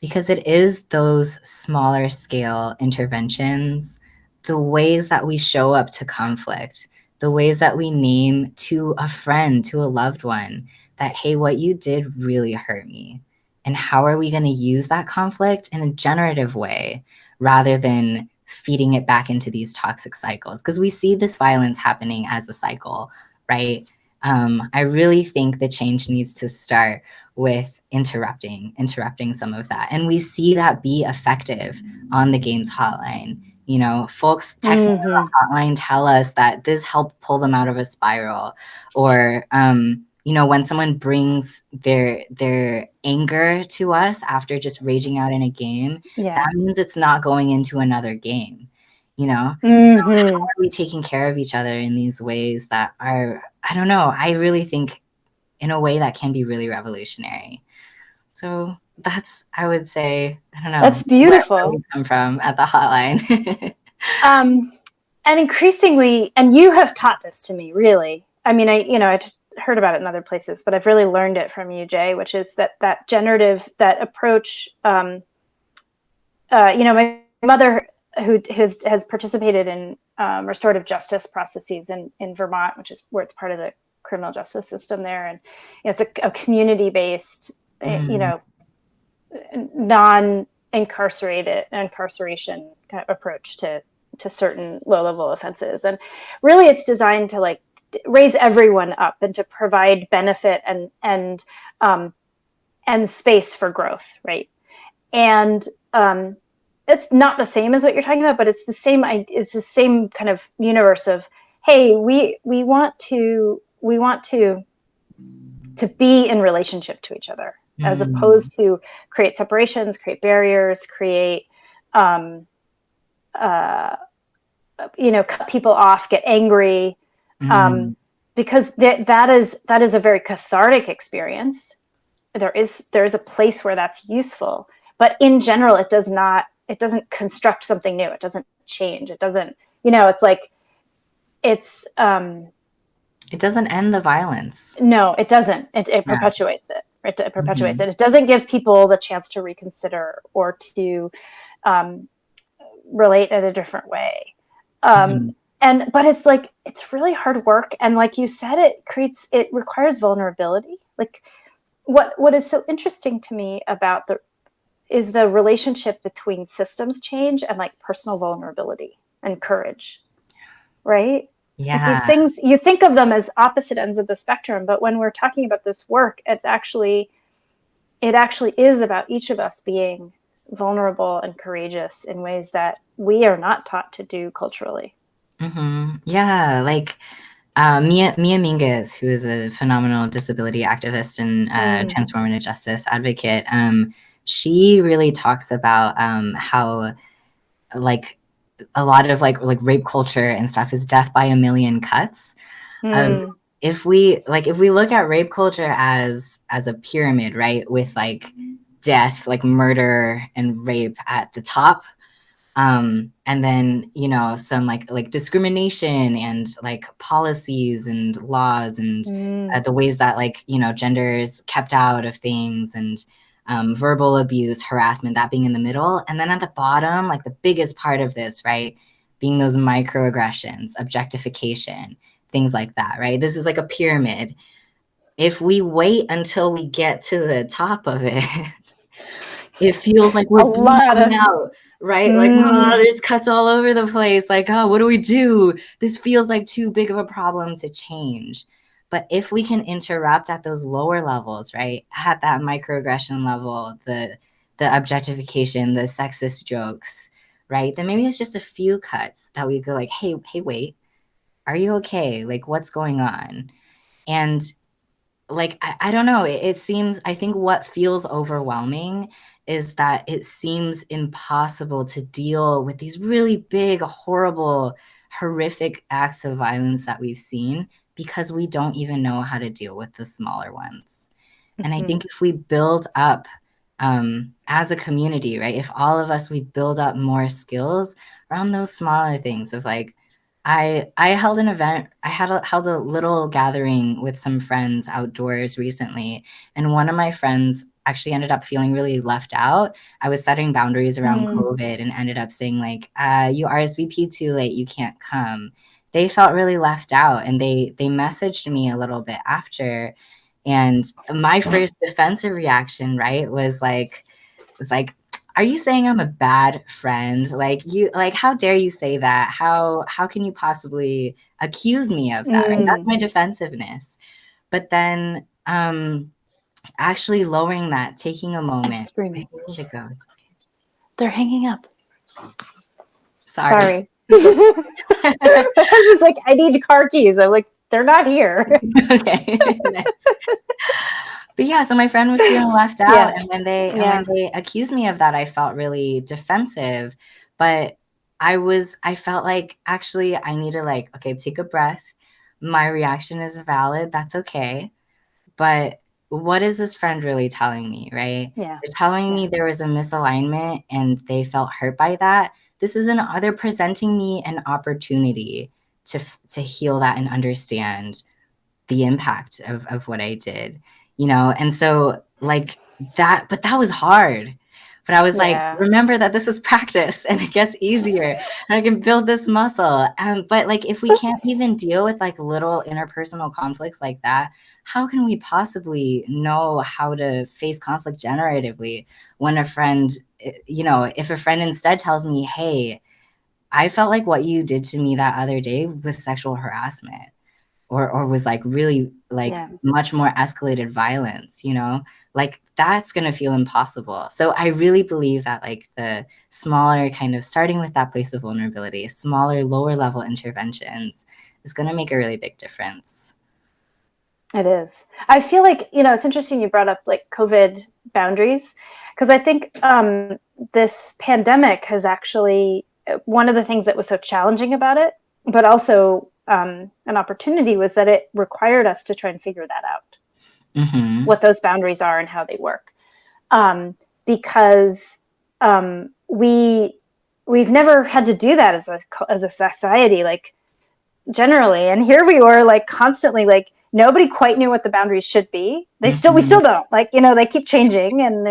Speaker 1: because it is those smaller scale interventions, the ways that we show up to conflict, the ways that we name to a friend, to a loved one, that, hey, what you did really hurt me. And how are we going to use that conflict in a generative way rather than feeding it back into these toxic cycles? Because we see this violence happening as a cycle, right? I really think the change needs to start with interrupting some of that. And we see that be effective on the games hotline. You know, folks texting on
Speaker 2: Mm-hmm.
Speaker 1: the hotline tell us that this helped pull them out of a spiral. Or you know, when someone brings their anger to us after just raging out in a game, that
Speaker 2: Yeah.
Speaker 1: means it's not going into another game. You know,
Speaker 2: Mm-hmm.
Speaker 1: are we taking care of each other in these ways that are, I don't know, I really think in a way that can be really revolutionary. So that's, I would say, I don't know,
Speaker 2: That's
Speaker 1: where we
Speaker 2: beautiful.
Speaker 1: come from at the hotline.
Speaker 2: Um, and increasingly, and you have taught this to me, really. I mean, I've heard about it in other places, but I've really learned it from you, Jay, which is that generative, that approach. My mother, who has participated in restorative justice processes in Vermont, which is where it's part of the criminal justice system there, and it's a community based,
Speaker 1: Mm,
Speaker 2: non incarceration kind of approach to certain low level offenses, and really it's designed to like raise everyone up and to provide benefit and space for growth, right? And it's not the same as what you're talking about, but it's the same. It's the same kind of universe of, hey, we want to be in relationship to each other, as
Speaker 1: mm,
Speaker 2: opposed to create separations, create barriers, create um, uh, cut people off, get angry, um,
Speaker 1: mm.
Speaker 2: because that is a very cathartic experience. There is a place where that's useful, but in general, it doesn't construct something new. It doesn't change. It doesn't. It's like it's
Speaker 1: It doesn't end the violence.
Speaker 2: no, it doesn't. It
Speaker 1: Yeah.
Speaker 2: perpetuates it. It perpetuates
Speaker 1: Mhm,
Speaker 2: it. It doesn't give people the chance to reconsider or to um, relate in a different way. Um,
Speaker 1: mhm.
Speaker 2: but it's really hard work, and like you said, it requires vulnerability. Like what is so interesting to me about the relationship between systems change and like personal vulnerability and courage, right? Like these
Speaker 1: Yeah.
Speaker 2: things, you think of them as opposite ends of the spectrum, but when we're talking about this work, it actually is about each of us being vulnerable and courageous in ways that we are not taught to do culturally.
Speaker 1: Yeah, like Mia Mingus, who is a phenomenal disability activist and
Speaker 2: Mm,
Speaker 1: transformative justice advocate, she really talks about how like a lot of like rape culture and stuff is death by a million cuts. Of
Speaker 2: mm,
Speaker 1: if we look at rape culture as a pyramid, right, with like death, like murder and rape at the top, and then, you know, some like discrimination and like policies and laws and the ways that, like, you know, gender is kept out of things, and verbal abuse, harassment, that being in the middle. And then at the bottom, like the biggest part of this, right, being those microaggressions, objectification, things like that, right? This is like a pyramid. If we wait until we get to the top of it, it feels like we're bleeding out, right? Like, oh, there's cuts all over the place. Like, oh, what do we do? This feels like too big of a problem to change. But if we can interrupt at those lower levels, right, at that microaggression level, the objectification, the sexist jokes, right, then maybe it's just a few cuts that we go like, hey, wait, are you okay? Like, what's going on? And like, I don't know, it seems, I think what feels overwhelming is that it seems impossible to deal with these really big, horrible, horrific acts of violence that we've seen, because we don't even know how to deal with the smaller ones. And I think if we build up as a community, right, if all of us, we build up more skills around those smaller things of like, I held an event. I held a little gathering with some friends outdoors recently, and one of my friends actually ended up feeling really left out. I was setting boundaries around COVID and ended up saying like, "You RSVP too late. You can't come." They felt really left out, and they messaged me a little bit after, and my first defensive reaction, right, was like, are you saying I'm a bad friend? Like, you, like, how dare you say that? How can you possibly accuse me of that? Right? That's my defensiveness. But then actually lowering that, taking a moment.
Speaker 2: Screaming.
Speaker 1: I should go. It's okay.
Speaker 2: They're hanging up.
Speaker 1: Sorry.
Speaker 2: I was like, I need car keys. I'm like, they're not here.
Speaker 1: Okay. Nice. But yeah, so my friend was feeling left out, and when they accused me of that, I felt really defensive. But I felt like, actually, I need to, like, okay, take a breath. My reaction is valid. That's okay. But what is this friend really telling me, right?
Speaker 2: Yeah.
Speaker 1: They're telling me there was a misalignment and they felt hurt by that. They're presenting me an opportunity to heal that and understand the impact of what I did, you know? And so like that, but that was hard. But I was like, remember that this is practice and it gets easier and I can build this muscle. But like, if we can't even deal with like little interpersonal conflicts like that, how can we possibly know how to face conflict generatively when a friend, you know, if a friend instead tells me, hey, I felt like what you did to me that other day was sexual harassment, or was like really like much more escalated violence, you know, like that's going to feel impossible. So I really believe that like the smaller kind of starting with that place of vulnerability, smaller, lower level interventions is going to make a really big difference.
Speaker 2: It is. I feel like, you know, it's interesting you brought up like COVID boundaries, because I think this pandemic has actually, one of the things that was so challenging about it, but also an opportunity, was that it required us to try and figure that out, what those boundaries are and how they work. Because we've never had to do that as a society, like generally. And here we were like constantly, like nobody quite knew what the boundaries should be. We still don't, like, you know, they keep changing, and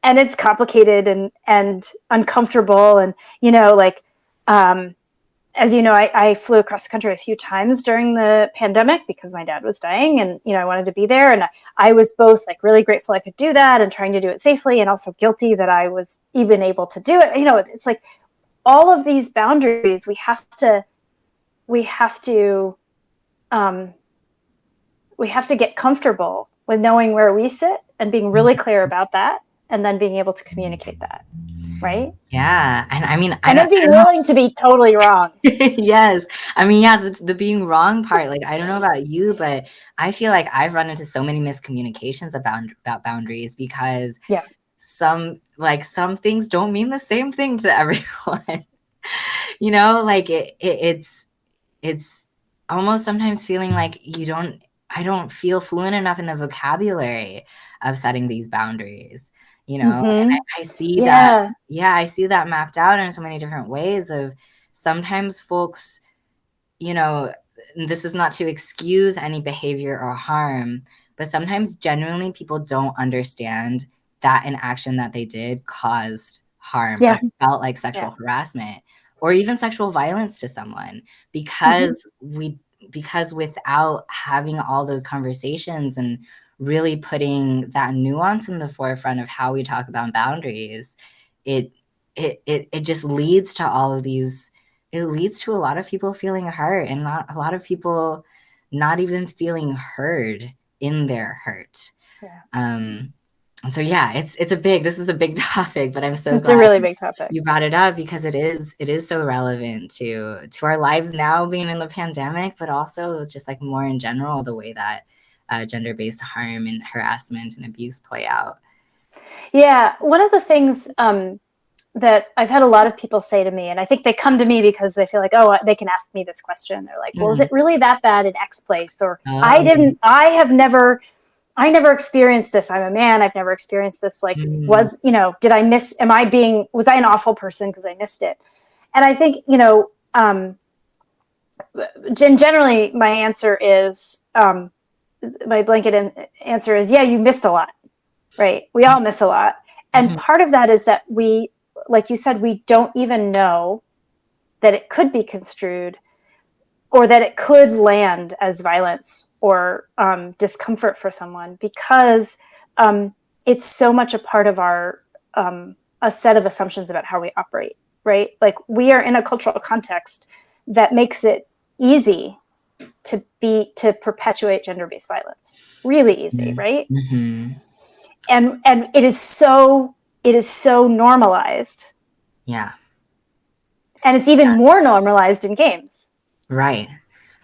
Speaker 2: and it's complicated and uncomfortable. And, you know, like, as you know, I flew across the country a few times during the pandemic because my dad was dying, and, you know, I wanted to be there. And I was both like really grateful I could do that and trying to do it safely, and also guilty that I was even able to do it. You know, it's like all of these boundaries we have to get comfortable with knowing where we sit and being really clear about that, and then being able to communicate that. Right?
Speaker 1: Yeah. And I mean,
Speaker 2: and then being willing to be totally wrong.
Speaker 1: Yes. I mean, yeah, the being wrong part, like, I don't know about you, but I feel like I've run into so many miscommunications about boundaries, because some things don't mean the same thing to everyone. You know, like it's almost sometimes feeling like I don't feel fluent enough in the vocabulary of setting these boundaries, and
Speaker 2: Mm-hmm.
Speaker 1: I see that,
Speaker 2: Yeah.
Speaker 1: yeah, I see that mapped out in so many different ways of sometimes folks, you know, this is not to excuse any behavior or harm, but sometimes genuinely people don't understand that an action that they did caused harm or
Speaker 2: Yeah.
Speaker 1: felt like sexual
Speaker 2: Yeah.
Speaker 1: harassment or even sexual violence to someone
Speaker 2: Mm-hmm.
Speaker 1: because without having all those conversations and really putting that nuance in the forefront of how we talk about boundaries, it it just leads to all of these it leads to a lot of people feeling hurt and not a lot of people not even feeling heard in their hurt.
Speaker 2: Yeah.
Speaker 1: Um, and so, yeah, this is a big topic, but I'm so
Speaker 2: It's a
Speaker 1: glad
Speaker 2: really big topic.
Speaker 1: you brought it up because it is so relevant to our lives now being in the pandemic, but also just like more in general, the way that gender-based harm and harassment and abuse play out.
Speaker 2: Yeah. One of the things that I've had a lot of people say to me, and I think they come to me because they feel like, oh, they can ask me this question. They're like, well, is it
Speaker 1: Mhm.
Speaker 2: really that bad in X place? Or
Speaker 1: Oh.
Speaker 2: I never experienced this. I'm a man. I've never experienced this. Like,
Speaker 1: Mm.
Speaker 2: did I miss, was I an awful person because I missed it? And I think, generally my answer is, my blanket answer is, yeah, you missed a lot, right? We all miss a lot. And
Speaker 1: Mhm.
Speaker 2: part of that is that like you said, we don't even know that it could be construed or that it could land as violence or discomfort for someone because it's so much a part of a set of assumptions about how we operate, right? Like we are in a cultural context that makes it easy to perpetuate gender-based violence, really easy,
Speaker 1: Mhm.
Speaker 2: right?
Speaker 1: Mhm.
Speaker 2: And it is so normalized,
Speaker 1: Yeah.
Speaker 2: and it's even more normalized in games.
Speaker 1: Right.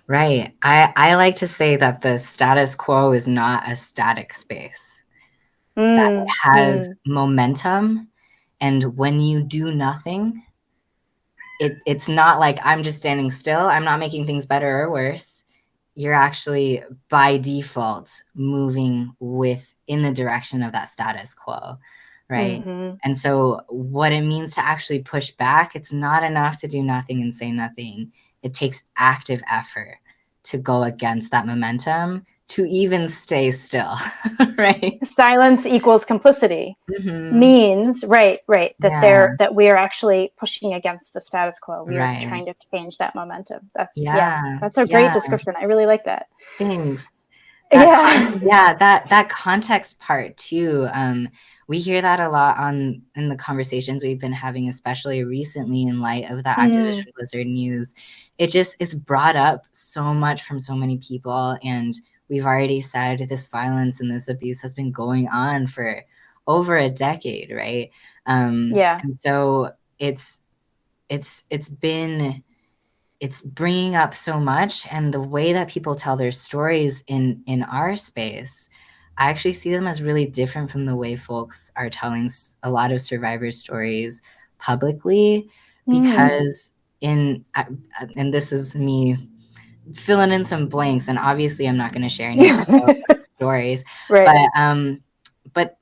Speaker 1: Right. I like to say that the status quo is not a static space, that it
Speaker 2: Mm,
Speaker 1: has
Speaker 2: mm,
Speaker 1: momentum, and when you do nothing, it's not like I'm just standing still, I'm not making things better or worse. You're actually by default moving in the direction of that status quo, right?
Speaker 2: mm-hmm.
Speaker 1: And so what it means to actually push back, it's not enough to do nothing and say nothing. It takes active effort to go against that momentum, to even stay still, right?
Speaker 2: Silence equals complicity
Speaker 1: Mhm.
Speaker 2: means right
Speaker 1: Yeah,
Speaker 2: that we're actually pushing against the status quo. We are
Speaker 1: right.
Speaker 2: trying to change that momentum. That's yeah,
Speaker 1: Yeah,
Speaker 2: that's a great
Speaker 1: yeah.
Speaker 2: description. I really like that.
Speaker 1: Thanks.
Speaker 2: Yeah.
Speaker 1: That context part too, we hear that a lot in the conversations we've been having, especially recently in light of the
Speaker 2: Mm,
Speaker 1: Activision Blizzard news. It's brought up so much from so many people, and we've already said this violence and this abuse has been going on for over a decade, right?
Speaker 2: yeah.
Speaker 1: And so it's been it's bringing up so much, and the way that people tell their stories in our space, I actually see them as really different from the way folks are telling a lot of survivor stories publicly,
Speaker 2: Mm.
Speaker 1: because and this is me filling in some blanks, and obviously I'm not going to share any of our stories,
Speaker 2: Right.
Speaker 1: but but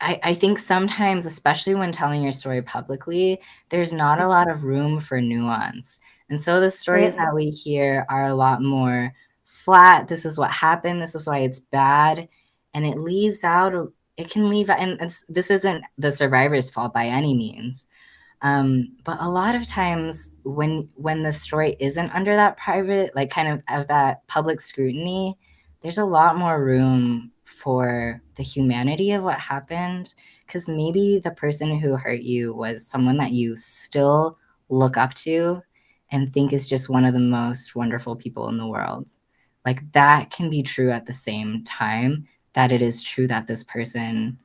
Speaker 1: I think sometimes, especially when telling your story publicly, there's not a lot of room for nuance. And so the stories
Speaker 2: Right.
Speaker 1: that we hear are a lot more flat. This is what happened. This is why it's bad. And it can leave, and this isn't the survivor's fault by any means. But a lot of times when the story isn't under that private, like kind of that public scrutiny, there's a lot more room for the humanity of what happened. Because maybe the person who hurt you was someone that you still look up to and think is just one of the most wonderful people in the world. Like that can be true at the same time that it is true that this person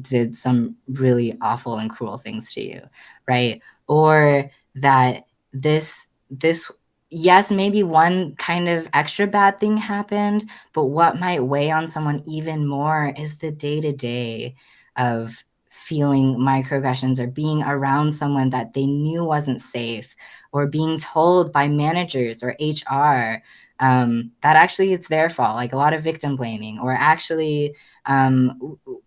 Speaker 1: did some really awful and cruel things to you, right? Or that this yes, maybe one kind of extra bad thing happened, but what might weigh on someone even more is the day-to-day of feeling microaggressions or being around someone that they knew wasn't safe, or being told by managers or HR that actually it's their fault, like a lot of victim blaming, or actually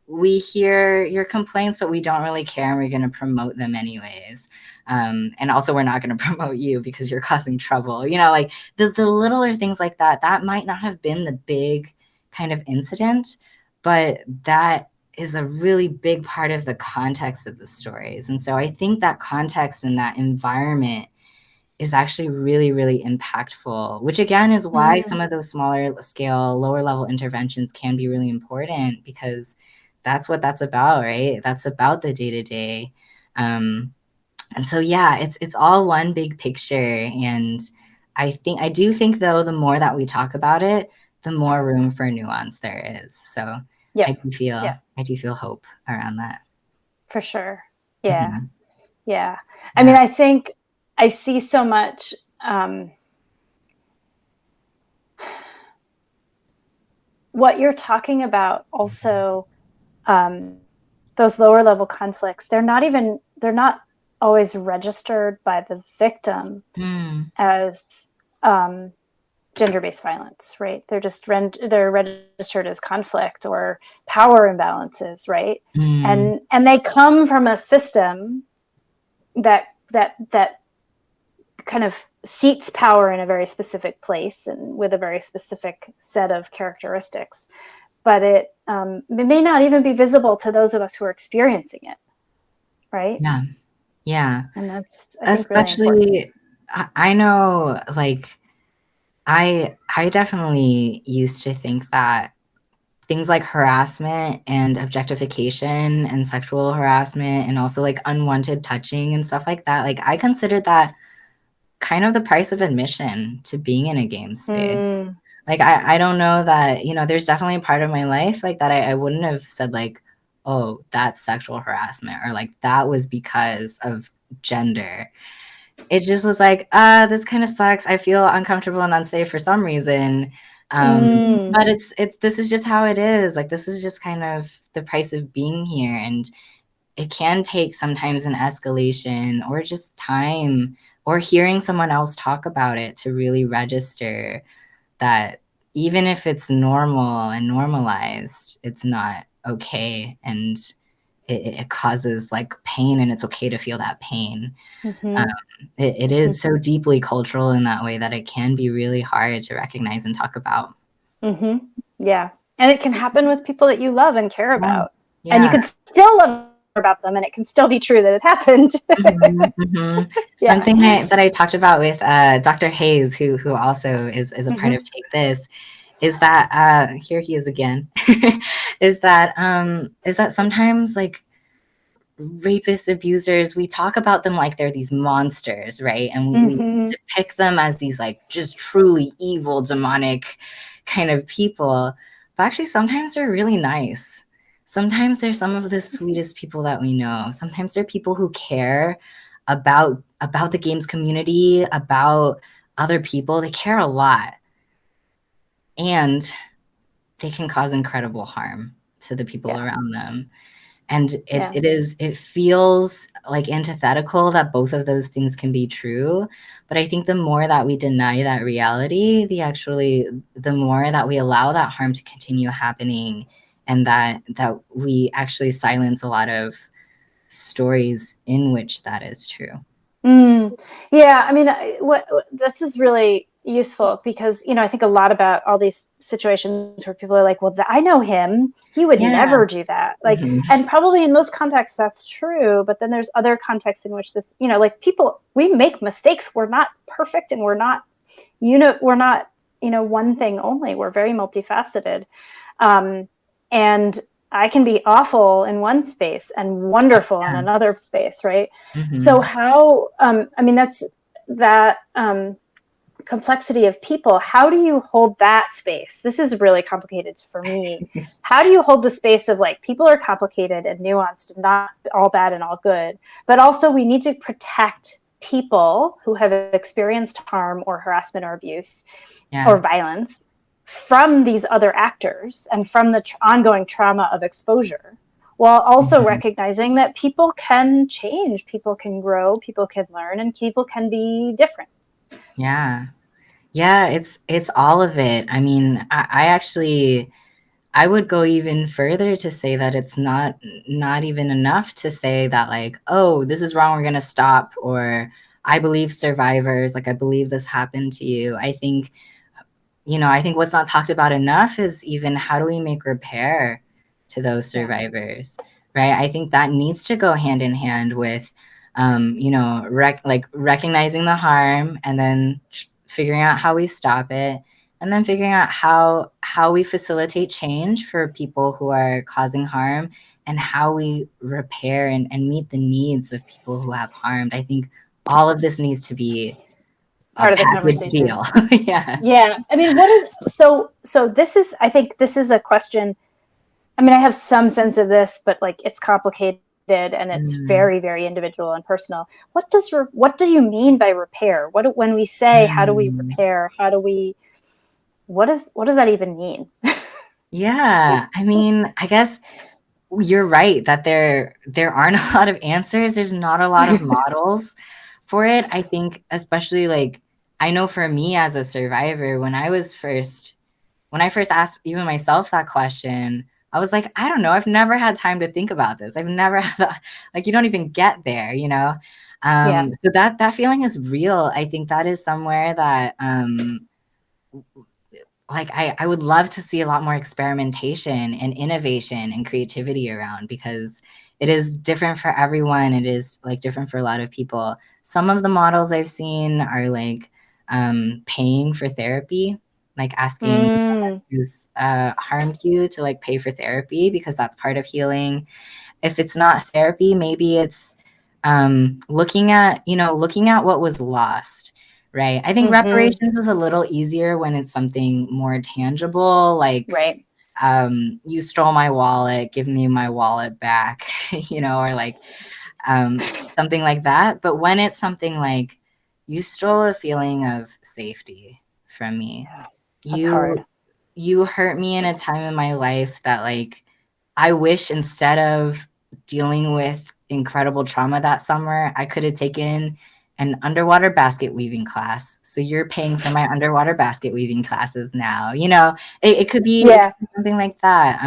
Speaker 1: we hear your complaints, but we don't really care and we're going to promote them anyways. And also we're not going to promote you because you're causing trouble. Like the littler things like that, that might not have been the big kind of incident, but that is a really big part of the context of the stories. And so I think that context and that environment is actually really, really impactful, which again is why some of those smaller scale, lower level interventions can be really important, because that's what that's about, right? That's about the day to day. And so, yeah, it's all one big picture. And I do think though, the more that we talk about it, the more room for nuance there is. So
Speaker 2: Yep.
Speaker 1: I do feel hope around that.
Speaker 2: For sure. Yeah.
Speaker 1: Mhm.
Speaker 2: Yeah. I
Speaker 1: Yeah.
Speaker 2: mean, I think I see so much what you're talking about also, those lower level conflicts, they're not always registered by the victim
Speaker 1: Mm,
Speaker 2: as um, gender-based violence, right? They're registered as conflict or power imbalances, right?
Speaker 1: mm,
Speaker 2: And they come from a system that kind of seats power in a very specific place and with a very specific set of characteristics, but it may not even be visible to those of us who are experiencing it, right?
Speaker 1: yeah. Yeah.
Speaker 2: And that's, I think, really important.
Speaker 1: Especially, I know, like, I definitely used to think that things like harassment and objectification and sexual harassment and also like unwanted touching and stuff like that, like I considered that kind of the price of admission to being in a game space.
Speaker 2: Mm,
Speaker 1: Like I don't know that, there's definitely a part of my life like that I wouldn't have said like, oh, that's sexual harassment, or like that was because of gender. It just was like, this kind of sucks. I feel uncomfortable and unsafe for some reason.
Speaker 2: mm,
Speaker 1: But this is just how it is. Like, this is just kind of the price of being here. And it can take sometimes an escalation or just time or hearing someone else talk about it to really register that even if it's normal and normalized, it's not okay. And it causes like pain, and it's okay to feel that pain. Um,
Speaker 2: mm-hmm,
Speaker 1: it
Speaker 2: mm-hmm,
Speaker 1: is so deeply cultural in that way that it can be really hard to recognize and talk about.
Speaker 2: mm-hmm. Yeah. And it can happen with people that you love and care about.
Speaker 1: Yes.
Speaker 2: And you
Speaker 1: Yeah.
Speaker 2: can still love about them and it can still be true that it happened.
Speaker 1: Mhm, mhm.
Speaker 2: Yeah.
Speaker 1: Something that I talked about with Dr. Hayes, who also is a part
Speaker 2: Mm-hmm.
Speaker 1: of Take This, is that here he is again, is that sometimes like rapists, abusers, we talk about them like they're these monsters, right? And we
Speaker 2: Mm-hmm.
Speaker 1: depict them as these like just truly evil, demonic kind of people. But actually, sometimes they're really nice. Sometimes they're some of the sweetest people that we know. Sometimes they're people who care about the games community, about other people. They care a lot, and they can cause incredible harm to the people
Speaker 2: Yeah.
Speaker 1: around them. And
Speaker 2: Yeah.
Speaker 1: it feels like antithetical that both of those things can be true. But I think the more that we deny that reality, the more that we allow that harm to continue happening, and that we actually silence a lot of stories in which that is true.
Speaker 2: Mm, yeah, I mean, this is really useful because I think a lot about all these situations where people are like, "Well, I know him; he would
Speaker 1: Yeah.
Speaker 2: never do that." Like,
Speaker 1: Mhm.
Speaker 2: and probably in most contexts that's true, but then there's other contexts in which this, like people, we make mistakes. We're not perfect, and we're not, one thing only. We're very multifaceted, and I can be awful in one space and wonderful in
Speaker 1: Yeah.
Speaker 2: another space, right? So
Speaker 1: Mhm.
Speaker 2: how, I mean, that's that complexity of people. How do you hold that space? This is really complicated for me. How do you hold the space of like people are complicated and nuanced and not all bad and all good, but also we need to protect people who have experienced harm or harassment or abuse
Speaker 1: Yeah.
Speaker 2: or violence from these other actors and from the ongoing trauma of exposure, while also
Speaker 1: Mhm.
Speaker 2: recognizing that people can change, people can grow, people can learn, and people can be different.
Speaker 1: Yeah. Yeah, it's all of it. I mean, I actually I would go even further to say that it's not even enough to say that like, "Oh, this is wrong, we're gonna stop," or "I believe survivors, like, I believe this happened to you." I think what's not talked about enough is even how do we make repair to those
Speaker 2: Yeah.
Speaker 1: survivors, right? I think that needs to go hand in hand with, like recognizing the harm and then figuring out how we stop it, and then figuring out how we facilitate change for people who are causing harm, and how we repair and meet the needs of people who have harmed. I think all of this needs to be a
Speaker 2: Part of the
Speaker 1: package
Speaker 2: conversation.
Speaker 1: deal. Yeah.
Speaker 2: Yeah. I mean, what is so this is I think this is a question. I mean, I have some sense of this, but like it's complicated and it's
Speaker 1: Mm,
Speaker 2: very, very individual and personal. What do you mean by repair? When we say how do we
Speaker 1: mm.
Speaker 2: repair? How do we what does that even mean?
Speaker 1: Yeah, I mean, I guess you're right that there aren't a lot of answers. There's not a lot of models for it. I think especially like I know for me as a survivor, when I first asked even myself that question, I was like, I don't know. I've never had time to think about this. I've never had like you don't even get there, you know?
Speaker 2: Yeah.
Speaker 1: So that feeling is real. I think that is somewhere that like I would love to see a lot more experimentation and innovation and creativity around, because it is different for everyone. It is like different for a lot of people. Some of the models I've seen are like paying for therapy, like asking
Speaker 2: Mm,
Speaker 1: who's harmed you to like pay for therapy because that's part of healing. If it's not therapy, maybe it's looking at what was lost, right? I think
Speaker 2: mm-hmm.
Speaker 1: reparations is a little easier when it's something more tangible, like
Speaker 2: Right.
Speaker 1: you stole my wallet, give me my wallet back, or like something like that. But when it's something like you stole a feeling of safety from me,
Speaker 2: Yeah. That's hard.
Speaker 1: you you hurt me in a time in my life that like I wish instead of dealing with incredible trauma that summer, I could have taken an underwater basket weaving class. So you're paying for my underwater basket weaving classes now. It
Speaker 2: Yeah.
Speaker 1: could be something like that.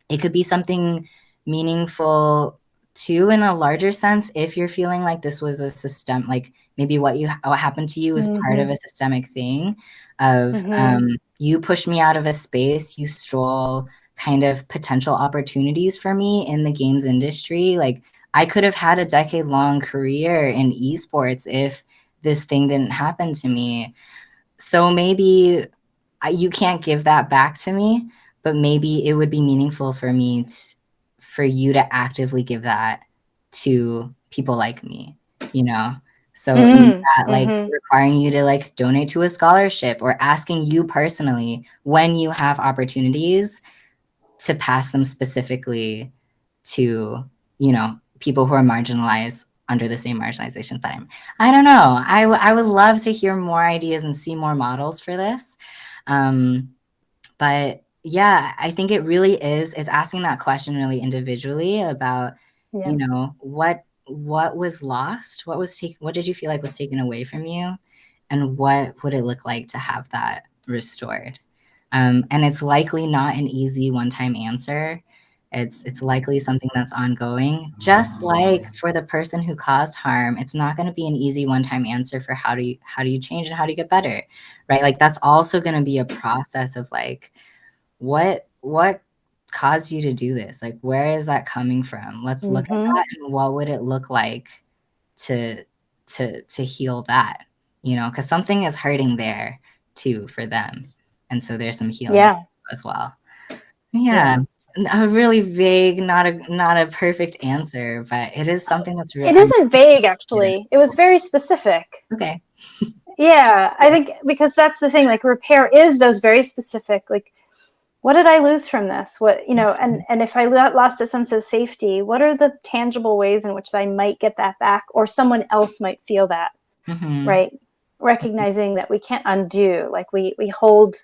Speaker 1: It could be something meaningful too in a larger sense if you're feeling like this was a system, like maybe what happened to you was part of
Speaker 2: Mm-hmm.
Speaker 1: a systemic thing of
Speaker 2: Mm-hmm.
Speaker 1: you pushed me out of a space, you stole kind of potential opportunities for me in the games industry. Like I could have had a decade-long career in esports if this thing didn't happen to me. So maybe you can't give that back to me, but maybe it would be meaningful for for you to actively give that to people like me, you know? So maybe that like
Speaker 2: Mm-hmm.
Speaker 1: requiring you to like donate to a scholarship or asking you personally when you have opportunities to pass them specifically to, people who are marginalized under the same marginalizations that I don't know. I would love to hear more ideas and see more models for this. Um, but yeah, I think it really it's asking that question really individually about,
Speaker 2: Yeah.
Speaker 1: what was lost? What did you feel like was taken away from you? And what would it look like to have that restored? And it's likely not an easy one-time answer. It's likely something that's ongoing. Just like for the person who caused harm, it's not going to be an easy one-time answer for how do you change and how do you get better, right? Like that's also going to be a process of like what caused you to do this? Like where is that coming from? Let's look at
Speaker 2: Mm-hmm.
Speaker 1: that and what would it look like to to heal that, because something is hurting there too for them. And so there's some healing to
Speaker 2: Yeah.
Speaker 1: do as well.
Speaker 2: Yeah.
Speaker 1: Yeah. A really vague, not a perfect answer, but it is something that's real.
Speaker 2: It
Speaker 1: I'm
Speaker 2: isn't vague,
Speaker 1: yeah.
Speaker 2: actually. It was very specific.
Speaker 1: Okay.
Speaker 2: Yeah, I think because that's the thing. Like repair is those very specific. Like, what did I lose from this? And if I lost a sense of safety, what are the tangible ways in which I might get that back, or someone else might feel that?
Speaker 1: Mhm.
Speaker 2: Right? Recognizing that we can't undo. Like we hold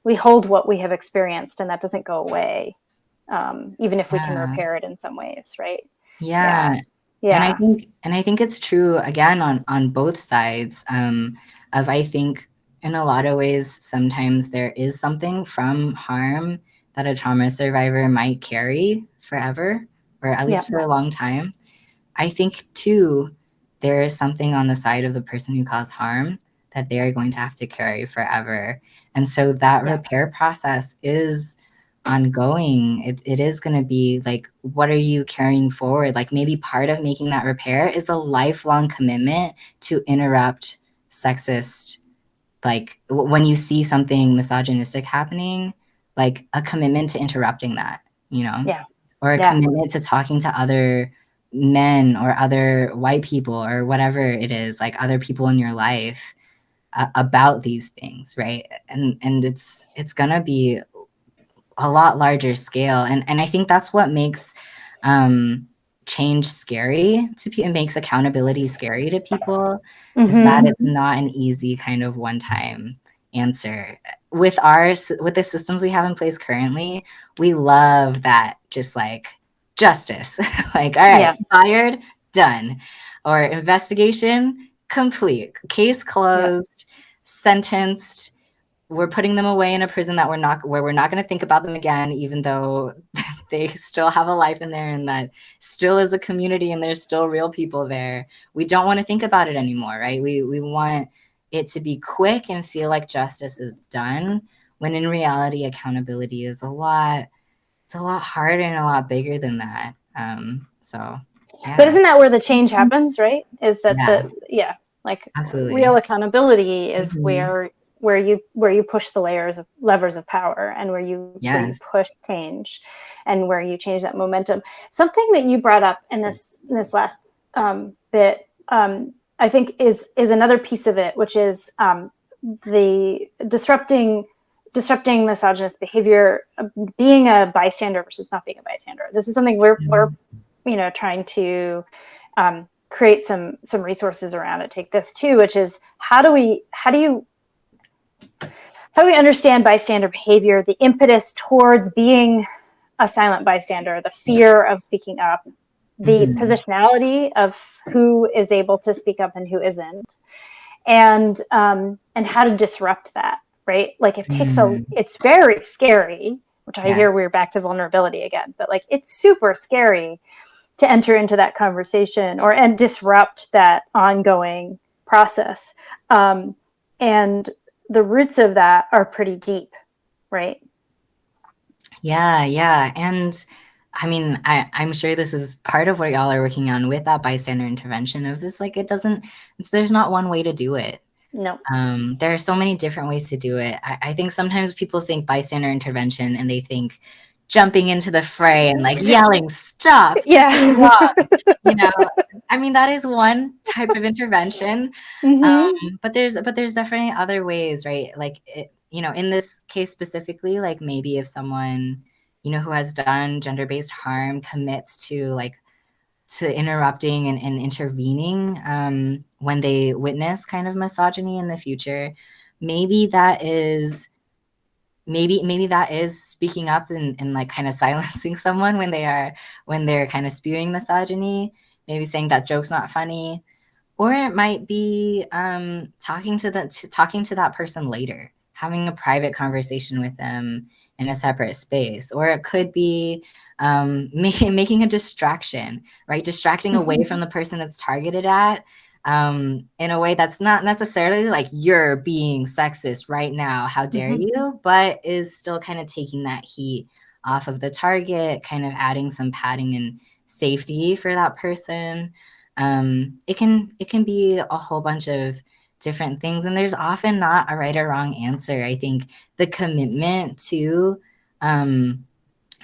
Speaker 2: what we have experienced, and that doesn't go away, even if we can
Speaker 1: Yeah.
Speaker 2: repair it in some ways. Right? Yeah.
Speaker 1: Yeah.
Speaker 2: Yeah.
Speaker 1: And I think it's true again on both sides, of I think in a lot of ways, sometimes there is something from harm that a trauma survivor might carry forever, or at
Speaker 2: Yeah.
Speaker 1: least for a long time. I think too, there is something on the side of the person who caused harm that they are going to have to carry forever. And so that
Speaker 2: Yeah.
Speaker 1: repair process is ongoing. It is going to be like, what are you carrying forward? Like maybe part of making that repair is a lifelong commitment to interrupt sexist, like when you see something misogynistic happening, like a commitment to interrupting that, you know,
Speaker 2: Yeah.
Speaker 1: or a
Speaker 2: Yeah.
Speaker 1: commitment to talking to other men or other white people or whatever it is, like other people in your life about these things, right? And it's gonna be a lot larger scale, and I think that's what makes change scary to people. It makes accountability scary to people, is that
Speaker 2: Mm-hmm.
Speaker 1: it's not an easy kind of one-time answer. With the systems we have in place currently, we love that, just like justice. Like, all right,
Speaker 2: Yeah.
Speaker 1: fired, done, or investigation complete, case
Speaker 2: Yeah.
Speaker 1: closed, sentenced, we're putting them away in a prison that we're not going to think about them again, even though they still have a life in there, and that still is a community, and there's still real people there. We don't want to think about it anymore, right? We want it to be quick and feel like justice is done, when in reality accountability is it's a lot harder and a lot bigger than that. So
Speaker 2: But
Speaker 1: yeah.
Speaker 2: isn't that where the change happens, right? Is that
Speaker 1: Yeah,
Speaker 2: like real
Speaker 1: absolutely.
Speaker 2: accountability is
Speaker 1: Hmm.
Speaker 2: where you push the levers of power, and where you
Speaker 1: Yes.
Speaker 2: push change, and where you change that momentum. Something that you brought up in this last bit, I think is another piece of it, which is the disrupting misogynist behavior, being a bystander versus not being a bystander. This is something we're trying to create some resources around it. Take this too, which is how do we understand bystander behavior, the impetus towards being a silent bystander, the fear of speaking up, the
Speaker 1: Hmm.
Speaker 2: positionality of who is able to speak up and who isn't, and how to disrupt that, right? Like
Speaker 1: Hmm.
Speaker 2: it's very scary, which I hear
Speaker 1: Yes.
Speaker 2: we're back to vulnerability again, but like it's super scary to enter into that conversation and disrupt that ongoing process. And the roots of that are pretty deep, right?
Speaker 1: Yeah, yeah. And I mean, I'm sure this is part of what y'all are working on with that bystander intervention of this, like, there's not one way to do it.
Speaker 2: No.
Speaker 1: There are so many different ways to do it. I think sometimes people think bystander intervention and they think jumping into the fray and like yelling, stop, this is
Speaker 2: Yeah.
Speaker 1: wrong. You know, I mean, that is one type of intervention.
Speaker 2: Mm-hmm.
Speaker 1: But there's definitely other ways, right? Like, in this case specifically, like maybe if someone, who has done gender-based harm commits to interrupting and intervening when they witness kind of misogyny in the future, maybe that is maybe that is speaking up and like kind of silencing someone when they're kind of spewing misogyny, maybe saying that joke's not funny, or it might be talking to that person later, having a private conversation with them in a separate space. Or it could be making a distraction, right? Distracting away from the person it's targeted at, in a way that's not necessarily like, you're being sexist right now, how dare
Speaker 2: Mm-hmm.
Speaker 1: you, but is still kind of taking that heat off of the target, kind of adding some padding and safety for that person. It can be a whole bunch of different things, and there's often not a right or wrong answer. I think the commitment to um,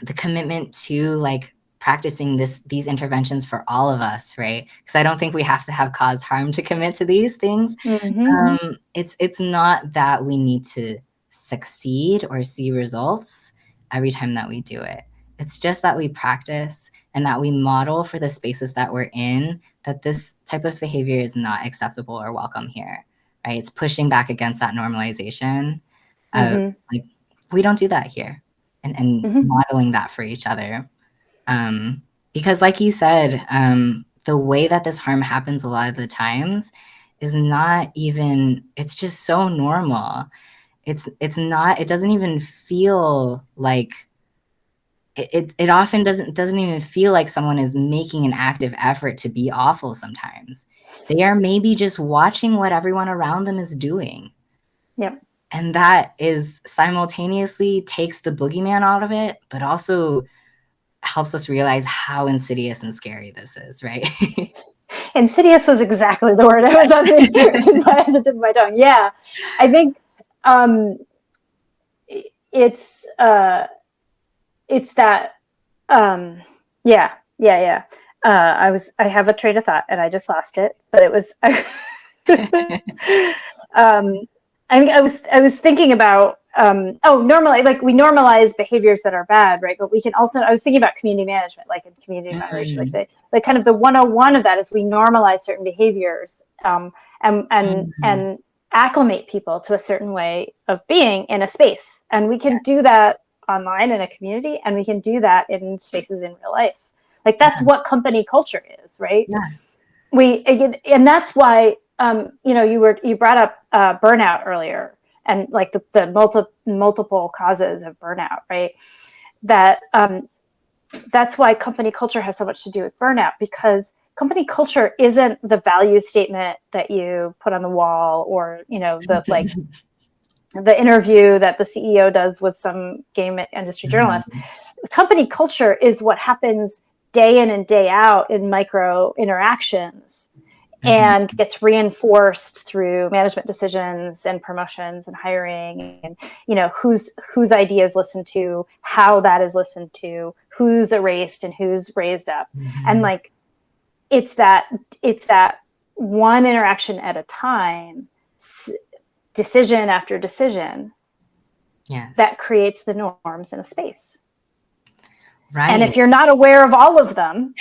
Speaker 1: like practicing these interventions for all of us, right? Because I don't think we have to have caused harm to commit to these things.
Speaker 2: Mm-hmm.
Speaker 1: It's not that we need to succeed or see results every time that we do it. It's just that we practice and that we model for the spaces that we're in that this type of behavior is not acceptable or welcome here, right? It's pushing back against that normalization of
Speaker 2: Mm-hmm.
Speaker 1: like, we don't do that here, and
Speaker 2: Mm-hmm.
Speaker 1: modeling that for each other. Because like you said, the way that this harm happens a lot of the times is not even, it's just so normal. It's not, it doesn't even feel like, it often doesn't even feel like someone is making an active effort to be awful sometimes. They are maybe just watching what everyone around them is doing.
Speaker 2: Yep.
Speaker 1: And that is simultaneously takes the boogeyman out of it, but also helps us realize how insidious and scary this is, right?
Speaker 2: Insidious was exactly the word I was on the tip of my tongue. Yeah. I think it's that yeah. I have a train of thought and I just lost it, but it was I think I was thinking about normally, like, we normalize behaviors that are bad, right? But we can also, I was thinking about community management, like in community moderation, like kind of the 101 of that is we normalize certain behaviors and acclimate people to a certain way of being in a space. And we can do that online in a community, and we can do that in spaces in real life. Like, that's what company culture is, right?
Speaker 1: Yeah.
Speaker 2: And that's why you brought up burnout earlier, and like the multiple causes of burnout, right? That's why company culture has so much to do with burnout, because company culture isn't the value statement that you put on the wall, or the interview that the CEO does with some game industry journalist. Company culture is what happens day in and day out in micro interactions, and gets reinforced through management decisions and promotions and hiring, and whose ideas listened to, how that is listened to, who's erased and who's raised up. And like, it's that one interaction at a time, decision after decision, that creates the norms in a space.
Speaker 1: Right.
Speaker 2: And if you're not aware of all of them,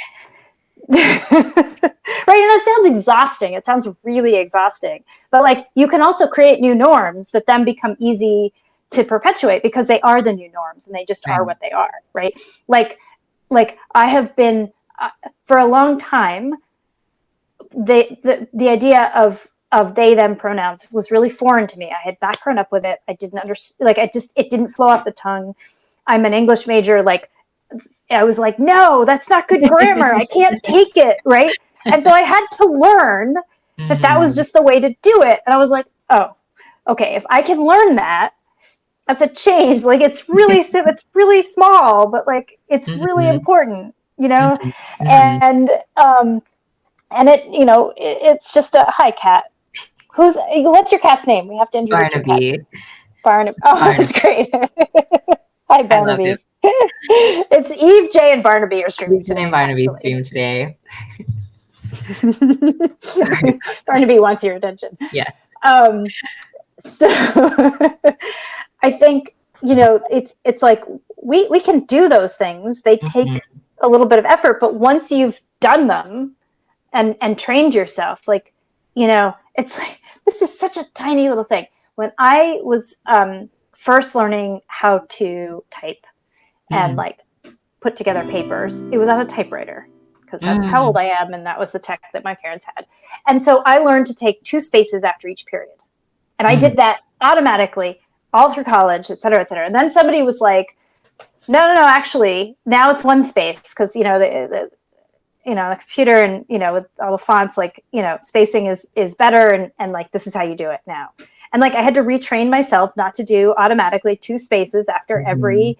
Speaker 2: right, and that sounds exhausting. It sounds really exhausting. But like, you can also create new norms that then become easy to perpetuate, because they are the new norms and they just are what they are, right? Like I have been for a long time, the idea of they them pronouns was really foreign to me. I had not grown up with it. I didn't understand, like, it didn't flow off the tongue. I'm an English major, like, I was like, no, that's not good grammar. I can't take it, right? And so I had to learn that was just the way to do it. And I was like, oh, okay, if I can learn that, that's a change. Like, it's really small, but like, it's really important, and it, it's just a, hi, cat. What's your cat's name? We have to introduce your cat. Barnaby. Oh, that's great. Hi, Barnaby. It's Eve, Jay, and Barnaby are streaming today.
Speaker 1: Barnaby stream today.
Speaker 2: Barnaby wants your attention.
Speaker 1: Yeah.
Speaker 2: So I think, it's like, we can do those things. They take a little bit of effort, but once you've done them and trained yourself, like, it's like, this is such a tiny little thing. When I was first learning how to type and like put together papers, it was on a typewriter, because that's how old I am, and that was the tech that my parents had. And so I learned to take 2 spaces after each period, and I did that automatically all through college, et cetera, et cetera. And then somebody was like, no, actually, now it's 1 space, because the computer and with all the fonts, like, spacing is better, and like, this is how you do it now. And like, I had to retrain myself not to do automatically 2 spaces after every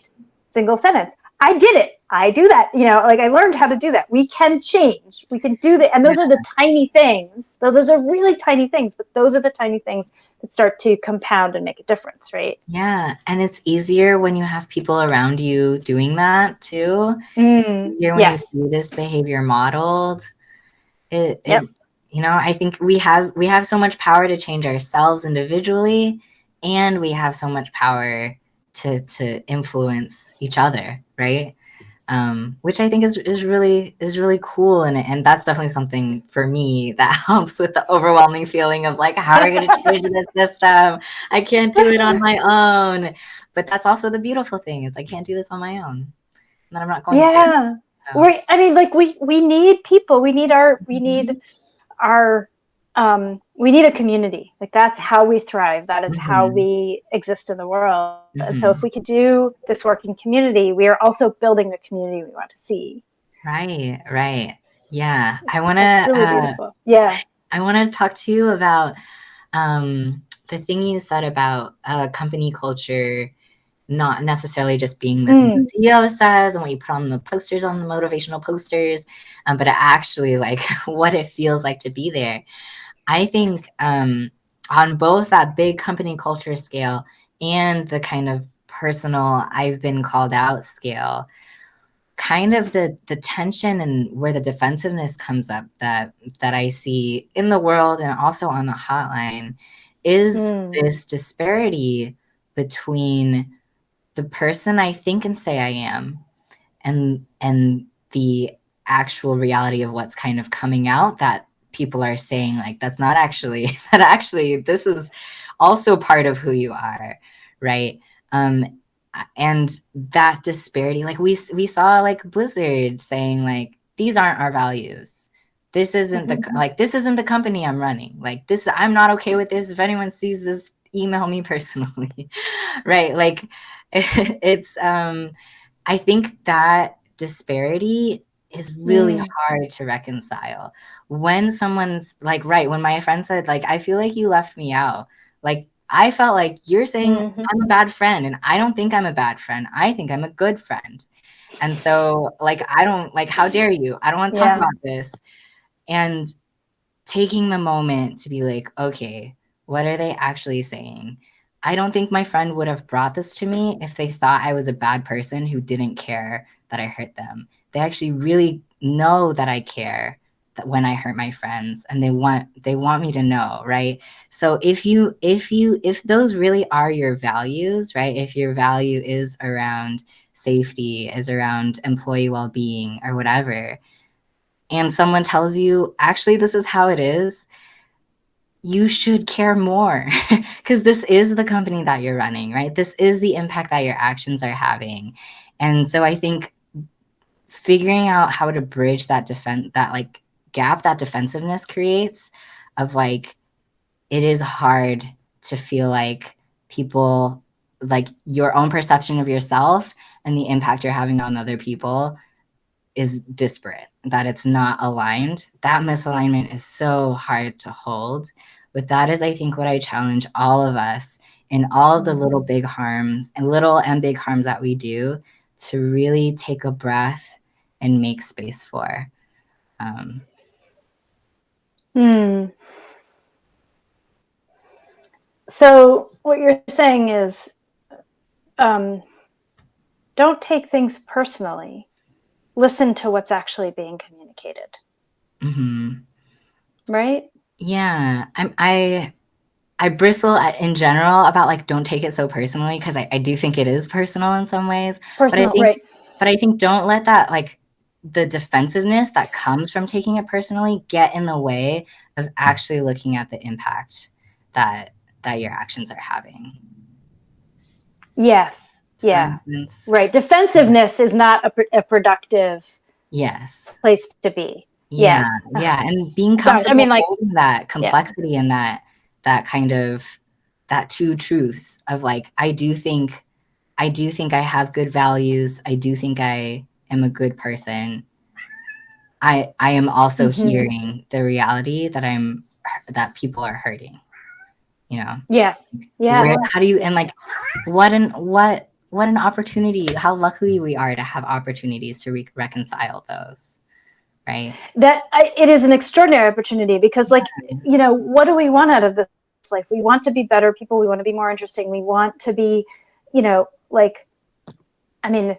Speaker 2: single sentence. I did it. I do that. Like, I learned how to do that. We can change. We can do that. And those are the tiny things. Those are really tiny things, but those are the tiny things that start to compound and make a difference, right?
Speaker 1: Yeah. And it's easier when you have people around you doing that too. It's easier when you see this behavior modeled. I think we have so much power to change ourselves individually, and we have so much power to influence each other, right? Which I think is really cool, and that's definitely something for me that helps with the overwhelming feeling of like, how are we going to change this system? I can't do it on my own. But that's also the beautiful thing, is I can't do this on my own, and then I'm not going to.
Speaker 2: So. I mean, like, we need people. We need our we need a community. Like that's how we thrive. That is how
Speaker 1: Mm-hmm.
Speaker 2: we exist in the world. And so if
Speaker 1: Mm-hmm.
Speaker 2: we could do this work in community, we are also building the community we want to see.
Speaker 1: Right, right. Yeah. I want
Speaker 2: That's
Speaker 1: to
Speaker 2: really beautiful. Yeah.
Speaker 1: I want to talk to you about the thing you said about company culture not necessarily just being the thing the
Speaker 2: Mm.
Speaker 1: CEO says and what you put on the posters, on the motivational posters, but actually like what it feels like to be there. I think on both that big company culture scale and the kind of personal I've been called out scale, kind of the tension and where the defensiveness comes up that I see in the world and also on the hotline is
Speaker 2: Mm.
Speaker 1: this disparity between the person I think and say I am and the actual reality of what's kind of coming out that people are saying like that's not actually that actually this is also part of who you are, right? um and that disparity, like we saw like Blizzard saying like these aren't our values, this isn't the like this isn't the company I'm running, like this I'm not okay with this, if anyone sees this email me personally. Right, like it's I think that disparity is really
Speaker 2: Mm.
Speaker 1: hard to reconcile. When someone's like, right, when my friend said, like, I feel like you left me out, like, I felt like you're saying
Speaker 2: Mm-hmm.
Speaker 1: I'm a bad friend, and I don't think I'm a bad friend. I think I'm a good friend. And so, like, I don't, like, how dare you? I don't want to talk
Speaker 2: Yeah.
Speaker 1: about this. And taking the moment to be like, okay, what are they actually saying? I don't think my friend would have brought this to me if they thought I was a bad person who didn't care that I hurt them. They actually really know that I care that when I hurt my friends, and they want me to know, right? So if those really are your values, right? If your value is around safety, is around employee well-being or whatever, and someone tells you, actually, this is how it is, you should care more because this is the company that you're running, right? This is the impact that your actions are having. And so I think figuring out how to bridge that like gap that defensiveness creates of like, it is hard to feel like people, like your own perception of yourself and the impact you're having on other people is disparate, that it's not aligned. That misalignment is so hard to hold. But that is, I think, what I challenge all of us in all of the little big harms and little and big harms that we do to really take a breath and make space for. Um,
Speaker 2: Mm. So what you're saying is, um, don't take things personally. Listen to what's actually being communicated.
Speaker 1: mhm.
Speaker 2: Right?
Speaker 1: Yeah, I bristle in general about like don't take it so personally because I do think it is personal in some ways, but I
Speaker 2: Personal,
Speaker 1: think
Speaker 2: right?
Speaker 1: but I think don't let that like the defensiveness that comes from taking it personally get in the way of actually looking at the impact that your actions are having.
Speaker 2: Yes.
Speaker 1: Does that
Speaker 2: Yeah.
Speaker 1: make sense?
Speaker 2: Right. Defensiveness is not a productive
Speaker 1: Yes.
Speaker 2: place to be.
Speaker 1: Yeah,
Speaker 2: Yeah.
Speaker 1: yeah, and being
Speaker 2: Gosh, I
Speaker 1: comfortable
Speaker 2: mean, like,
Speaker 1: holding that
Speaker 2: yeah.
Speaker 1: complexity and that kind of that two truths of like, I do think I have good values. I do think I am a good person. I am also
Speaker 2: Mm-hmm.
Speaker 1: hearing the reality that people are hurting, you know.
Speaker 2: Yes. Yeah.
Speaker 1: Where how do you and like what an opportunity, how lucky we are to have opportunities to reconcile those, right?
Speaker 2: It is an extraordinary opportunity because, like, what do we want out of this life? We want to be better people. We want to be more interesting. We want to be, like, I mean,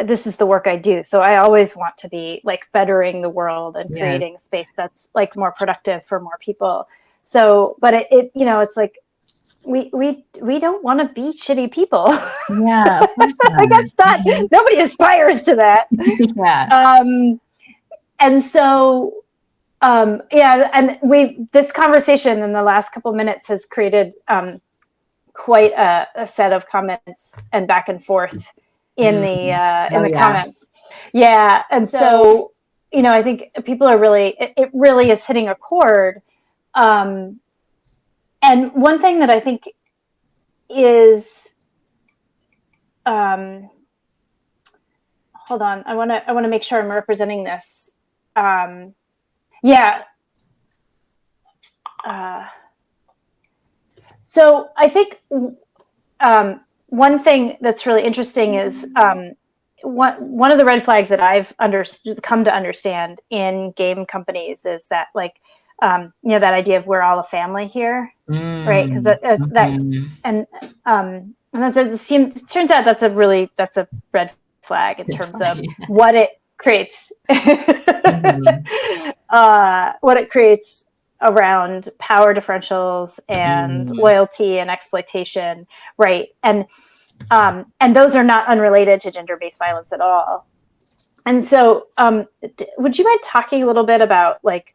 Speaker 2: this is the work I do. So I always want to be like bettering the world and
Speaker 1: Yeah.
Speaker 2: creating space that's like more productive for more people. So, but it's like, we don't want to be shitty people.
Speaker 1: Yeah, of course
Speaker 2: I
Speaker 1: not.
Speaker 2: guess that
Speaker 1: Mhm.
Speaker 2: nobody aspires to that.
Speaker 1: Yeah.
Speaker 2: Um, and so, yeah, and this conversation in the last couple minutes has created quite a set of comments and back and forth in
Speaker 1: Mm.
Speaker 2: the
Speaker 1: Oh, yeah.
Speaker 2: comments. Yeah, and so I think people are really, it really is hitting a chord. And one thing that I think is, hold on, I want to make sure I'm representing this. Yeah. So I think one thing that's really interesting is one of the red flags that I've come to understand in game companies is that, like, that idea of we're all a family here, right? Because that and it turns out that's a red flag in terms of what it creates, what it creates around power differentials and loyalty and exploitation, right? And those are not unrelated to gender-based violence at all. And so, would you mind talking a little bit about, like,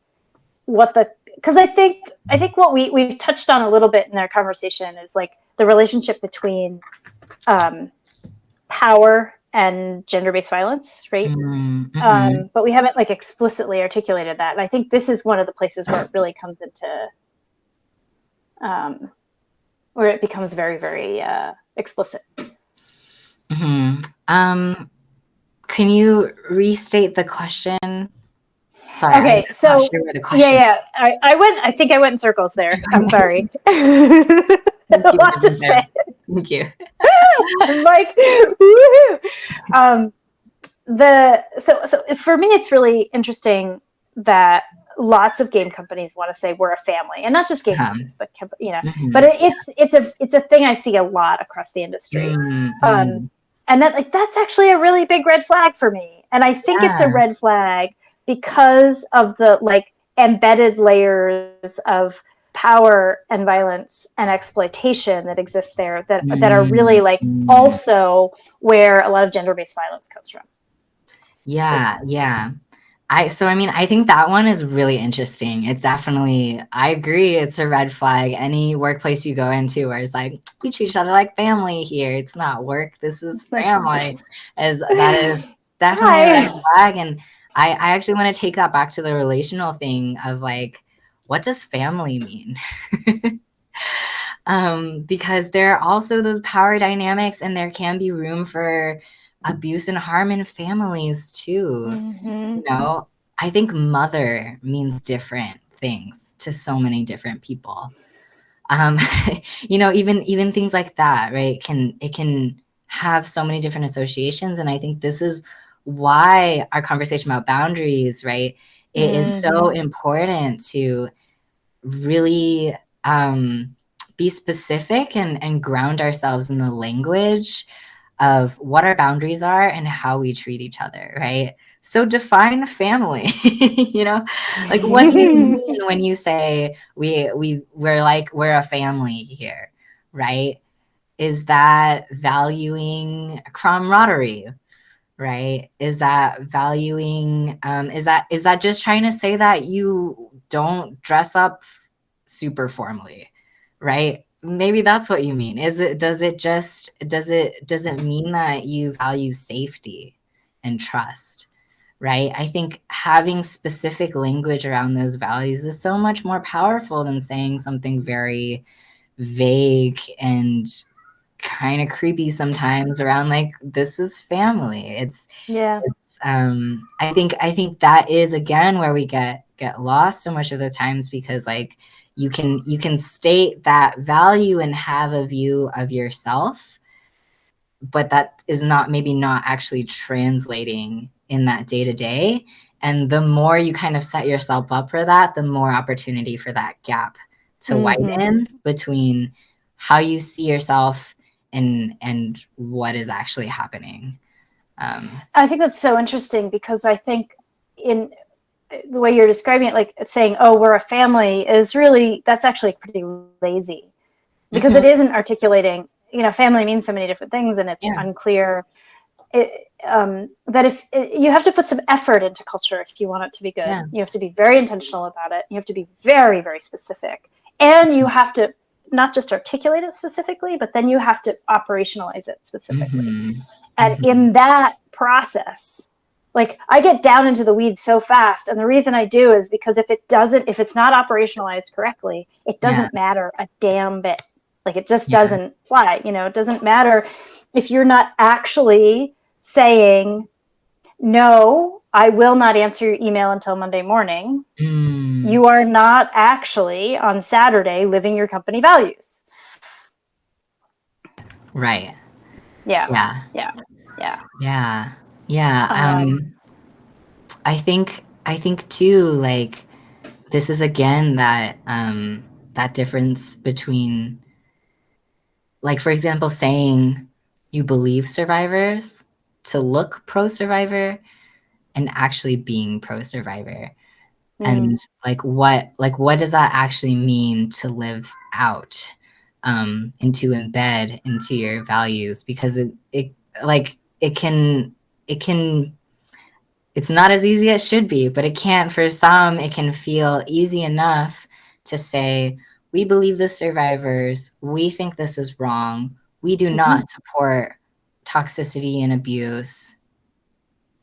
Speaker 2: because I think what we've touched on a little bit in our conversation is, like, the relationship between power and gender-based violence, right? But we haven't, like, explicitly articulated that. And I think this is one of the places where it really comes into, where it becomes very, very explicit.
Speaker 1: Can you restate the question? Sorry.
Speaker 2: Okay, so sure where the question I think I went in circles there. I'm sorry.
Speaker 1: Thank you. Thank you.
Speaker 2: I'm like, woohoo! So for me, it's really interesting that lots of game companies want to say we're a family, and not just game companies, but but it's a thing I see a lot across the industry, and that's actually a really big red flag for me. And I think it's a red flag because of the, like, embedded layers of power and violence and exploitation that exist there that are really, like, also where a lot of gender-based violence comes from.
Speaker 1: Yeah. I think that one is really interesting. It's definitely, I agree, it's a red flag. Any workplace you go into where it's like, we treat each other like family here. It's not work. This is family. That is definitely a red flag. And I actually want to take that back to the relational thing of, like, what does family mean? Because there are also those power dynamics, and there can be room for abuse and harm in families too. I think mother means different things to so many different people. Even things like that, right? It can have so many different associations. And I think this is why our conversation about boundaries, right? It is so important to really be specific and ground ourselves in the language of what our boundaries are and how we treat each other, right? So define family. Like, what do you mean when you say we're a family here, right? Is that valuing camaraderie, right? Is that valuing, is that just trying to say that you don't dress up super formally, right? Maybe that's what you mean. Does it mean that you value safety and trust, right? I think having specific language around those values is so much more powerful than saying something very vague and kind of creepy sometimes around, like, this is family. I think that is, again, where we get lost so much of the times, because, like, you can state that value and have a view of yourself, but that is not actually translating in that day to day. And the more you kind of set yourself up for that, the more opportunity for that gap to widen between how you see yourself and what is actually happening.
Speaker 2: I think that's so interesting, because I think in the way you're describing it, like saying, oh, we're a family, that's actually pretty lazy, because it isn't articulating, family means so many different things, and it's unclear that if you have to put some effort into culture if you want it to be good. You have to be very intentional about it. You have to be very, very specific, and you have to not just articulate it specifically, but then you have to operationalize it specifically. And in that process, like I get down into the weeds so fast. And the reason I do is because if it's not operationalized correctly, it
Speaker 1: Yeah.
Speaker 2: doesn't matter a damn bit. Like it just
Speaker 1: Yeah.
Speaker 2: doesn't fly. It doesn't matter if you're not actually saying, no, I will not answer your email until Monday morning. You are not actually on Saturday living your company values.
Speaker 1: Right.
Speaker 2: Yeah.
Speaker 1: Yeah.
Speaker 2: Yeah. Yeah.
Speaker 1: Yeah. Yeah. I think too, like, this is again that difference between, like, for example, saying you believe survivors to look pro survivor and actually being pro survivor. And what does that actually mean to live out, and to embed into your values? Because it can it's not as easy as it should be, but for some, it can feel easy enough to say, we believe the survivors, we think this is wrong, we do not support toxicity and abuse.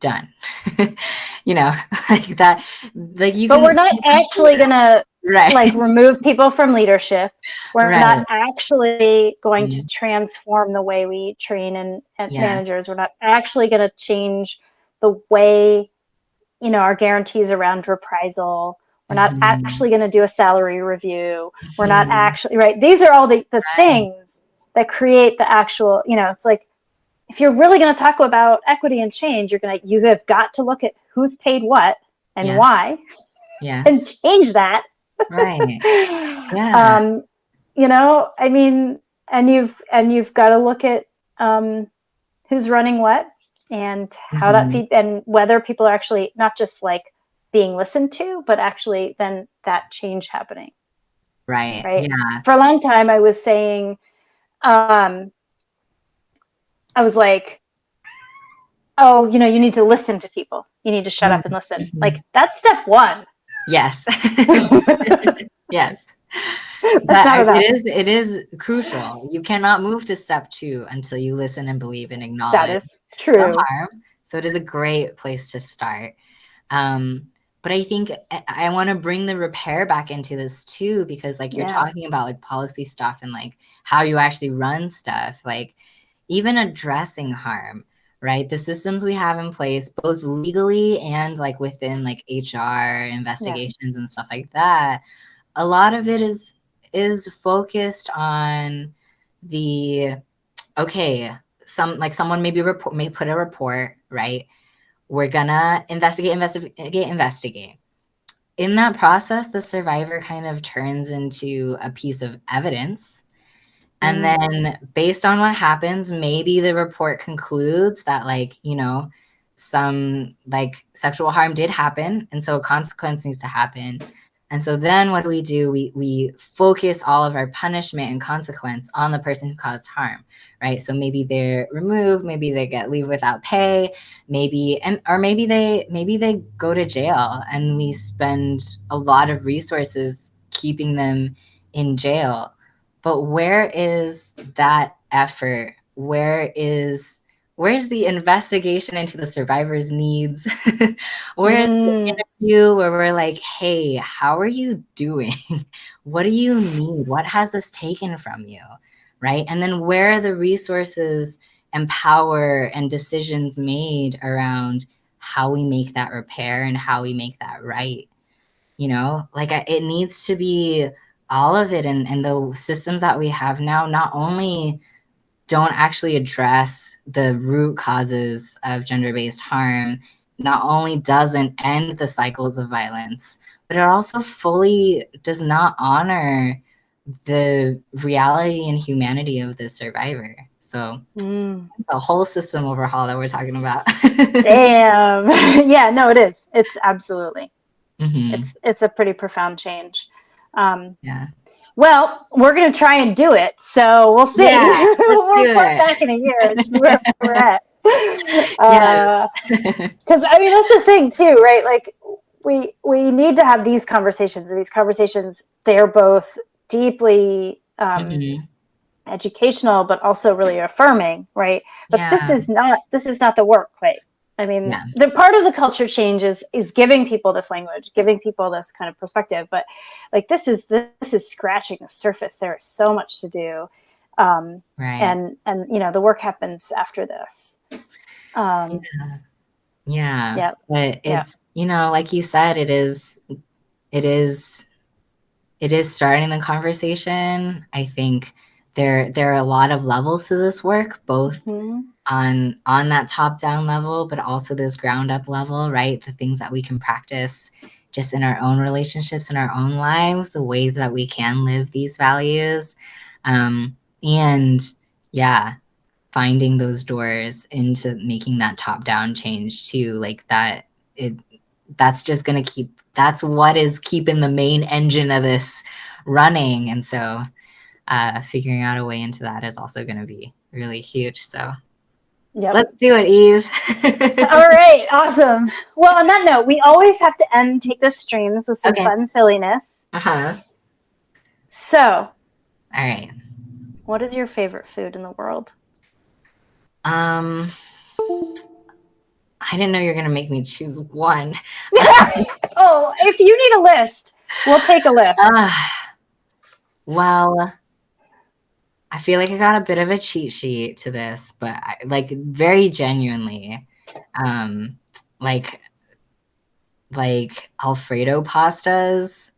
Speaker 1: Done. Like that, like you
Speaker 2: but
Speaker 1: can.
Speaker 2: we're not actually gonna
Speaker 1: Right.
Speaker 2: remove people from leadership. We're
Speaker 1: Right.
Speaker 2: not actually going to transform the way we train and
Speaker 1: Yes.
Speaker 2: managers. We're not actually going to change the way, our guarantees around reprisal. We're not actually going to do a salary review. We're not actually, right. These are all the things that create the actual, it's like, if you're really going to talk about equity and change, you have got to look at who's paid what and why, and change that.
Speaker 1: Right. Yeah.
Speaker 2: I mean, and you've got to look at who's running what and how that feed, and whether people are actually not just like being listened to, but actually then that change happening.
Speaker 1: Right.
Speaker 2: Right.
Speaker 1: Yeah.
Speaker 2: For a long time, I was saying, I was like, oh, you need to listen to people. You need to shut up and listen. Like, that's step one.
Speaker 1: Yes. Yes.
Speaker 2: That's not enough.
Speaker 1: It is crucial. You cannot move to step 2 until you listen and believe and acknowledge
Speaker 2: That is true.
Speaker 1: the harm. So it is a great place to start. But I think I want to bring the repair back into this too, because like you're talking about like policy stuff and like how you actually run stuff, like even addressing harm, right? The systems we have in place, both legally and like within like HR investigations and stuff like that, a lot of it is focused on the, okay, someone may put a report, right? We're gonna investigate. In that process, the survivor kind of turns into a piece of evidence. And then based on what happens, maybe the report concludes that some like sexual harm did happen. And so a consequence needs to happen. And so then what do? We focus all of our punishment and consequence on the person who caused harm, right? So maybe they're removed, maybe they get leave without pay, maybe they go to jail, and we spend a lot of resources keeping them in jail. But where is that effort? Where's the investigation into the survivor's needs? Where's the interview where we're like, hey, how are you doing? What do you need? What has this taken from you? Right? And then where are the resources and power and decisions made around how we make that repair and how we make that right? It needs to be all of it. And the systems that we have now not only don't actually address the root causes of gender-based harm, not only doesn't end the cycles of violence, but it also fully does not honor the reality and humanity of the survivor. So the whole system overhaul that we're talking about.
Speaker 2: Damn. Yeah, no, it is. It's absolutely. It's a pretty profound change.
Speaker 1: Yeah.
Speaker 2: Well, we're going to try and do it. So we'll see.
Speaker 1: Yeah,
Speaker 2: we'll report back in a year and see where we're at. Because I mean, that's the thing too, right? Like we need to have these conversations. And these conversations, they're both deeply educational, but also really affirming, right? But this is not the work, right? I mean,
Speaker 1: Yeah.
Speaker 2: the part of the culture change is giving people this language, giving people this kind of perspective. But like this is scratching the surface. There is so much to do,
Speaker 1: Right.
Speaker 2: and the work happens after this. Um,
Speaker 1: Yeah. Yeah.
Speaker 2: yeah,
Speaker 1: But
Speaker 2: yeah.
Speaker 1: it's, like you said, it is it is starting the conversation. I think there are a lot of levels to this work, both
Speaker 2: Mm-hmm.
Speaker 1: on that top down level, but also this ground up level, right? The things that we can practice just in our own relationships, in our own lives, the ways that we can live these values. And yeah, finding those doors into making that top down change too, like that, it that's just going to that's what is keeping the main engine of this running. And so figuring out a way into that is also going to be really huge. So
Speaker 2: Yep.
Speaker 1: let's do it, Eve.
Speaker 2: All right. Awesome. Well, on that note, we always have to take the streams with some
Speaker 1: Okay.
Speaker 2: fun silliness.
Speaker 1: Uh-huh.
Speaker 2: So,
Speaker 1: All right.
Speaker 2: what is your favorite food in the world?
Speaker 1: I didn't know you were going to make me choose one.
Speaker 2: Oh, if you need a list, we'll take a list.
Speaker 1: Well, I feel like I got a bit of a cheat sheet to this, but like very genuinely, like Alfredo pastas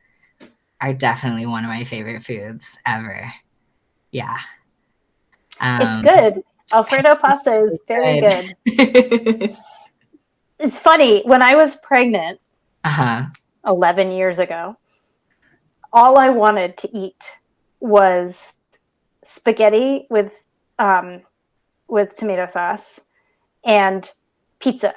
Speaker 1: are definitely one of my favorite foods ever. Yeah.
Speaker 2: It's good. Alfredo pasta
Speaker 1: So
Speaker 2: is very good.
Speaker 1: good.
Speaker 2: It's funny. When I was pregnant
Speaker 1: Uh-huh.
Speaker 2: 11 years ago, all I wanted to eat was spaghetti with tomato sauce and pizza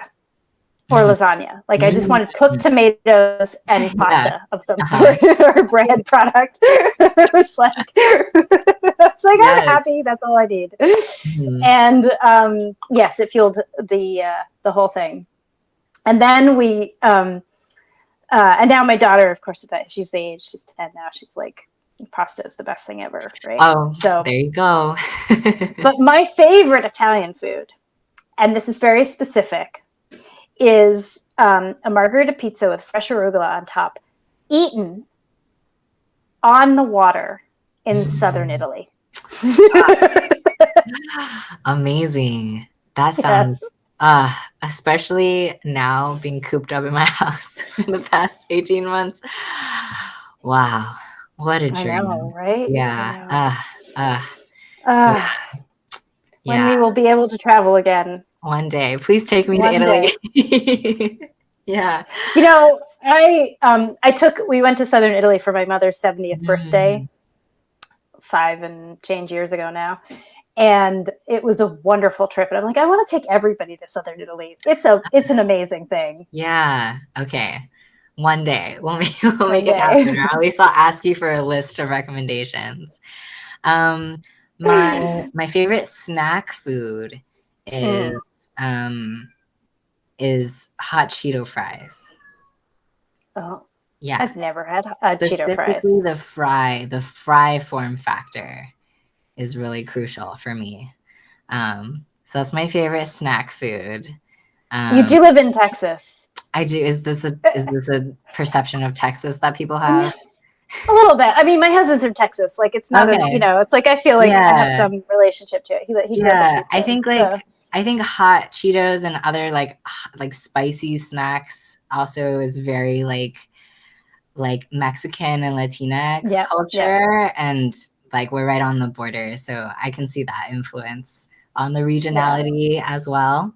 Speaker 2: or lasagna. Like I just wanted cooked tomatoes and
Speaker 1: Yeah.
Speaker 2: pasta of some sort or bread product. It was like I'm happy. That's all I need. And yes, it fueled the whole thing. And then and now my daughter, of course, she's the age, she's 10 now. She's like, pasta is the best thing ever, right?
Speaker 1: Oh,
Speaker 2: so
Speaker 1: there you go.
Speaker 2: But my favorite Italian food, and this is very specific, is a margherita pizza with fresh arugula on top, eaten on the water in southern Italy.
Speaker 1: Amazing. That sounds, especially now being cooped up in my house in the past 18 months. Wow. What a dream.
Speaker 2: I know, right?
Speaker 1: Yeah.
Speaker 2: Yeah. When we will be able to travel again.
Speaker 1: One day. Please take me to Italy. Yeah.
Speaker 2: We went to southern Italy for my mother's 70th birthday 5 and change years ago now. And it was a wonderful trip. And I'm like, I want to take everybody to southern Italy. It's an amazing thing.
Speaker 1: Yeah. Okay. One day we'll make it happen, or at least I'll ask you for a list of recommendations. My favorite snack food is hot Cheeto fries.
Speaker 2: Oh,
Speaker 1: yeah.
Speaker 2: I've never had Cheeto fries.
Speaker 1: Specifically the fry form factor is really crucial for me. So that's my favorite snack food.
Speaker 2: You do live in Texas.
Speaker 1: I do. Is this a perception of Texas that people have?
Speaker 2: A little bit. I mean, my husband's from Texas. Like, it's not it's like I feel like I have some relationship to it. He
Speaker 1: I think I think hot Cheetos and other like spicy snacks also is very like Mexican and Latinx culture, and like we're right on the border, so I can see that influence on the regionality as well.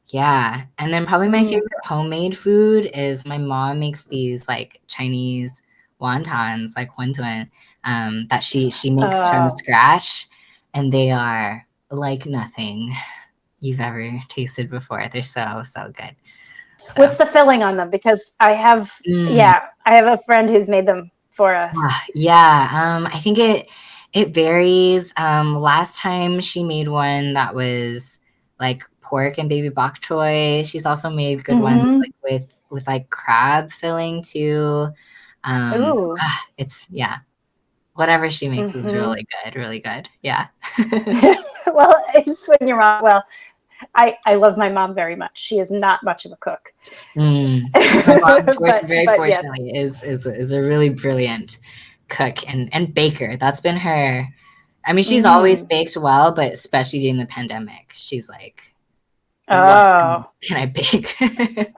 Speaker 1: Yeah, and then probably my favorite homemade food is my mom makes these like Chinese wontons, like wonton, that she makes from scratch, and they are like nothing you've ever tasted before. They're so good. So.
Speaker 2: What's the filling on them? Because I have I have a friend who's made them for us.
Speaker 1: I think it varies. Last time she made one that was like pork and baby bok choy. She's also made good ones like with like crab filling too. It's whatever she makes is really good. Yeah.
Speaker 2: Well, it's when you're wrong. Well, I love my mom very much. She is not much of a cook.
Speaker 1: My mom, very
Speaker 2: but yes.
Speaker 1: fortunately, is a really brilliant cook and baker. That's been her. I mean, she's always baked well, but especially during the pandemic, she's like, what can I bake?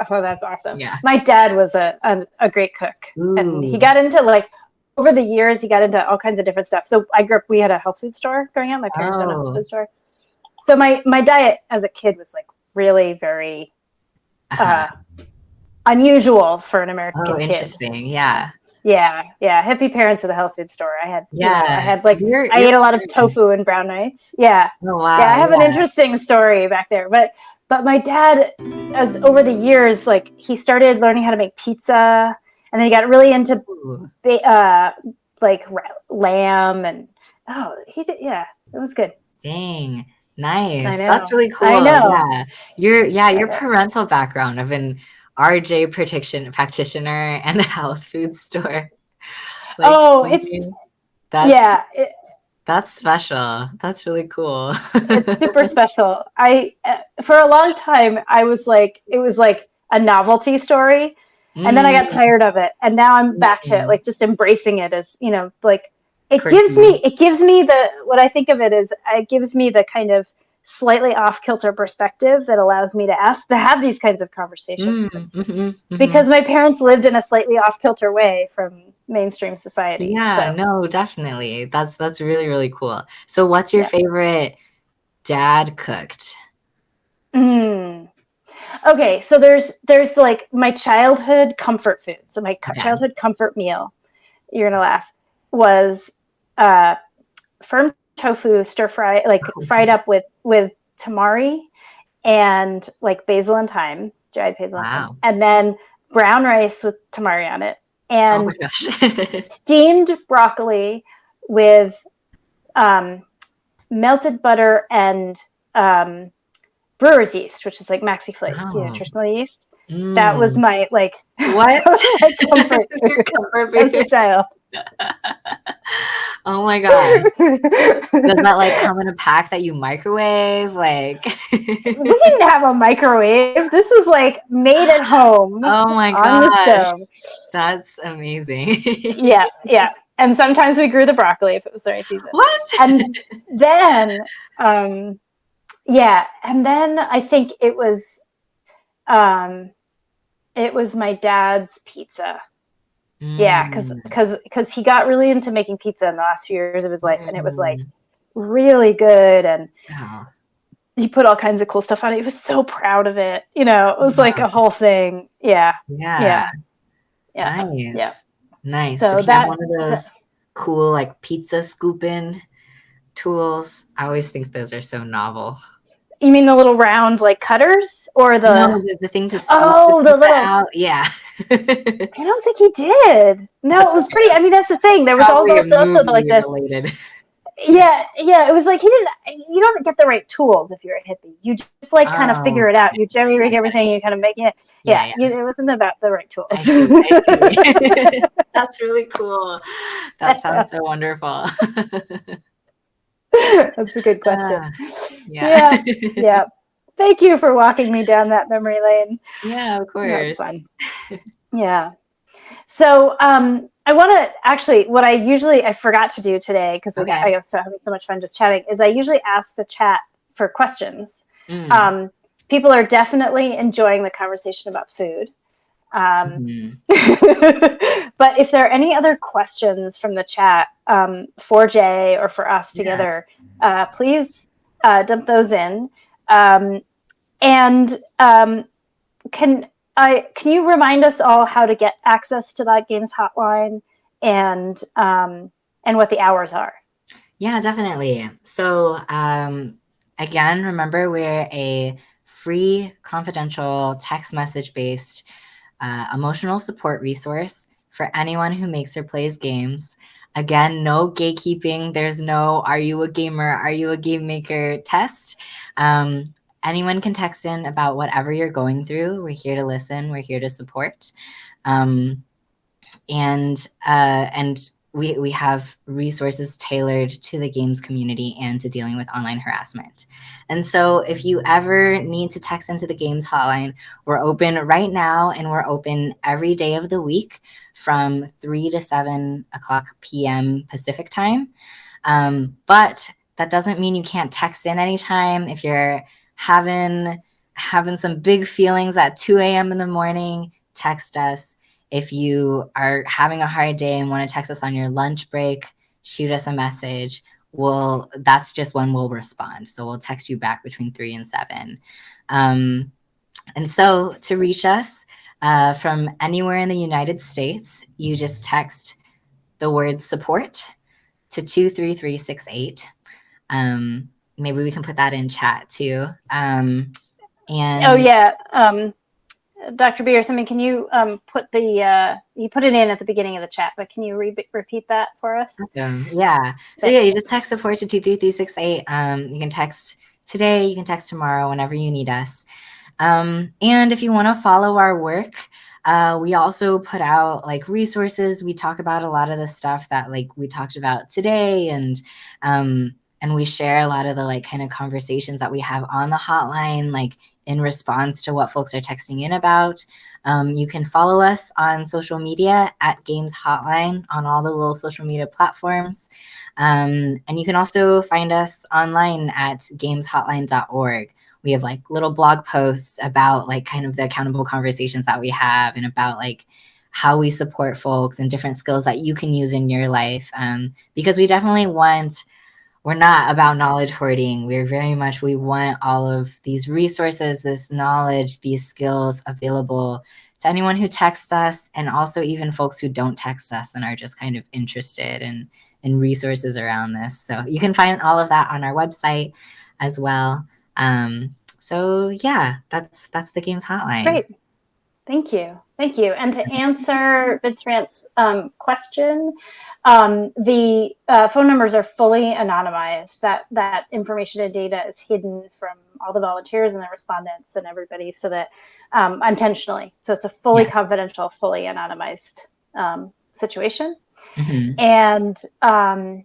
Speaker 2: Oh, that's awesome.
Speaker 1: Yeah.
Speaker 2: My dad was a great cook.
Speaker 1: Ooh.
Speaker 2: And he got into like, over the years, he got into all kinds of different stuff. So I grew up, we had a health food store growing up. My parents had a health food store. So my diet as a kid was like really very unusual for an American kid.
Speaker 1: Interesting. Yeah.
Speaker 2: Yeah. Hippie parents with a health food store. I had, I had like,
Speaker 1: I
Speaker 2: ate a lot of tofu and brown nights. Yeah.
Speaker 1: Oh, wow.
Speaker 2: Yeah. I have an interesting story back there, but my dad, as over the years, like he started learning how to make pizza, and then he got really into like lamb, and he did. Yeah, it was good.
Speaker 1: Dang, nice. That's really cool.
Speaker 2: I know.
Speaker 1: Yeah. Your parental background of an RJ practitioner and a health food store. Like, that's special. That's really cool.
Speaker 2: It's super special. For a long time, it was like a novelty story. And then I got tired of it. And now I'm back to like just embracing it as, like it gives me the, what I think of it is, it gives me the kind of slightly off kilter perspective that allows me to have these kinds of conversations. Because my parents lived in a slightly off kilter way from mainstream society.
Speaker 1: Yeah, no, definitely. That's really, really cool. So what's your favorite dad cooked?
Speaker 2: Okay, so there's like my childhood comfort food. So my childhood comfort meal, you're gonna laugh, was firm tofu stir fry, like fried up with tamari and like basil and thyme, dried basil and thyme, and then brown rice with tamari on it, and steamed broccoli with melted butter and brewer's yeast, which is like maxi flakes, nutritional yeast. That was my like comfort food as a child.
Speaker 1: Oh my god! Does that like come in a pack that you microwave? Like
Speaker 2: we didn't have a microwave. This was like made at home.
Speaker 1: Oh my gosh, that's amazing.
Speaker 2: Yeah. And sometimes we grew the broccoli if it was the right season.
Speaker 1: What?
Speaker 2: And then, and then I think it was my dad's pizza. Yeah, because he got really into making pizza in the last few years of his life, and it was like really good, and he put all kinds of cool stuff on it. He was so proud of it. It was like a whole thing. Yeah.
Speaker 1: Nice.
Speaker 2: So
Speaker 1: that's one of those cool like pizza scooping tools. I always think those are so novel.
Speaker 2: You mean the little round like cutters, or
Speaker 1: the thing to scoop the little out? Yeah.
Speaker 2: I don't think he did. No, it was pretty. I mean, that's the thing. There was all those also like this. Related. Yeah. It was like you don't get the right tools if you're a hippie. You just like kind of figure it out. You generally rig everything. You kind of make it. Yeah. It wasn't about the right tools. I
Speaker 1: see. That's really cool. That sounds so wonderful.
Speaker 2: That's a good question. Yeah. Thank you for walking me down that memory lane.
Speaker 1: Yeah, of course.
Speaker 2: That was fun. Yeah. So I want to actually, what I forgot to do today, because I was having so much fun just chatting, is I usually ask the chat for questions. People are definitely enjoying the conversation about food. But if there are any other questions from the chat for Jay or for us together, please dump those in. Can you remind us all how to get access to that games hotline and what the hours are?
Speaker 1: Yeah, definitely. So again, remember we're a free, confidential, text message based emotional support resource for anyone who makes or plays games. Again, no gatekeeping. There's no, are you a gamer? Are you a game maker test? Anyone can text in about whatever you're going through. We're here to listen. We're here to support. And we have resources tailored to the games community and to dealing with online harassment. And so if you ever need to text into the games hotline, we're open right now, and we're open every day of the week from 3 to 7 o'clock p.m. Pacific time. But that doesn't mean you can't text in anytime. If you're having some big feelings at 2 a.m. in the morning, text us. If you are having a hard day and want to text us on your lunch break, shoot us a message. That's just when we'll respond. So we'll text you back between 3 and 7. And so to reach us from anywhere in the United States, you just text the word support to 23368. Maybe we can put that in chat too. And
Speaker 2: oh yeah, Dr. Beers, I mean, can you put you put it in at the beginning of the chat, but can you repeat that for us?
Speaker 1: Yeah. So yeah, you just text support to 23368. You can text today, you can text tomorrow, whenever you need us. And if you want to follow our work, we also put out like resources. We talk about a lot of the stuff that like we talked about today, and we share a lot of the like kind of conversations that we have on the hotline, like in response to what folks are texting in about. You can follow us on social media at Games Hotline on all the little social media platforms. And you can also find us online at gameshotline.org. We have like little blog posts about like kind of the accountable conversations that we have, and about like how we support folks and different skills that you can use in your life. Because we definitely we're not about knowledge hoarding. We want all of these resources, this knowledge, these skills available to anyone who texts us, and also even folks who don't text us and are just kind of interested in resources around this. So you can find all of that on our website as well. So yeah, that's the Games Hotline.
Speaker 2: Great. Thank you. And to answer Vince Rant's question, the phone numbers are fully anonymized. That information and data is hidden from all the volunteers and the respondents and everybody, so that intentionally. So it's a fully confidential, fully anonymized situation.
Speaker 1: Mm-hmm.
Speaker 2: And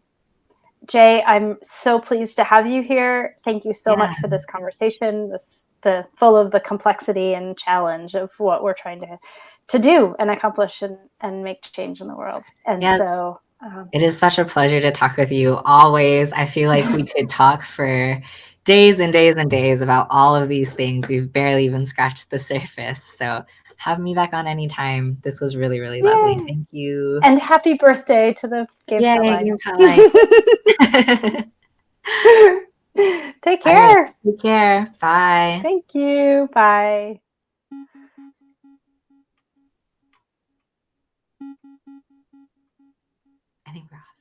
Speaker 2: Jay, I'm so pleased to have you here. Thank you so much for this conversation, full of the complexity and challenge of what we're trying to do and accomplish and make change in the world. And so
Speaker 1: it is such a pleasure to talk with you always. I feel like we could talk for days and days and days about all of these things. We've barely even scratched the surface. So have me back on anytime. This was really, really lovely. Thank you.
Speaker 2: And happy birthday to the Games Hotline.
Speaker 1: Games Hotline.
Speaker 2: Take care.
Speaker 1: Right, take care. Bye.
Speaker 2: Thank you. Bye.
Speaker 1: I think we're off.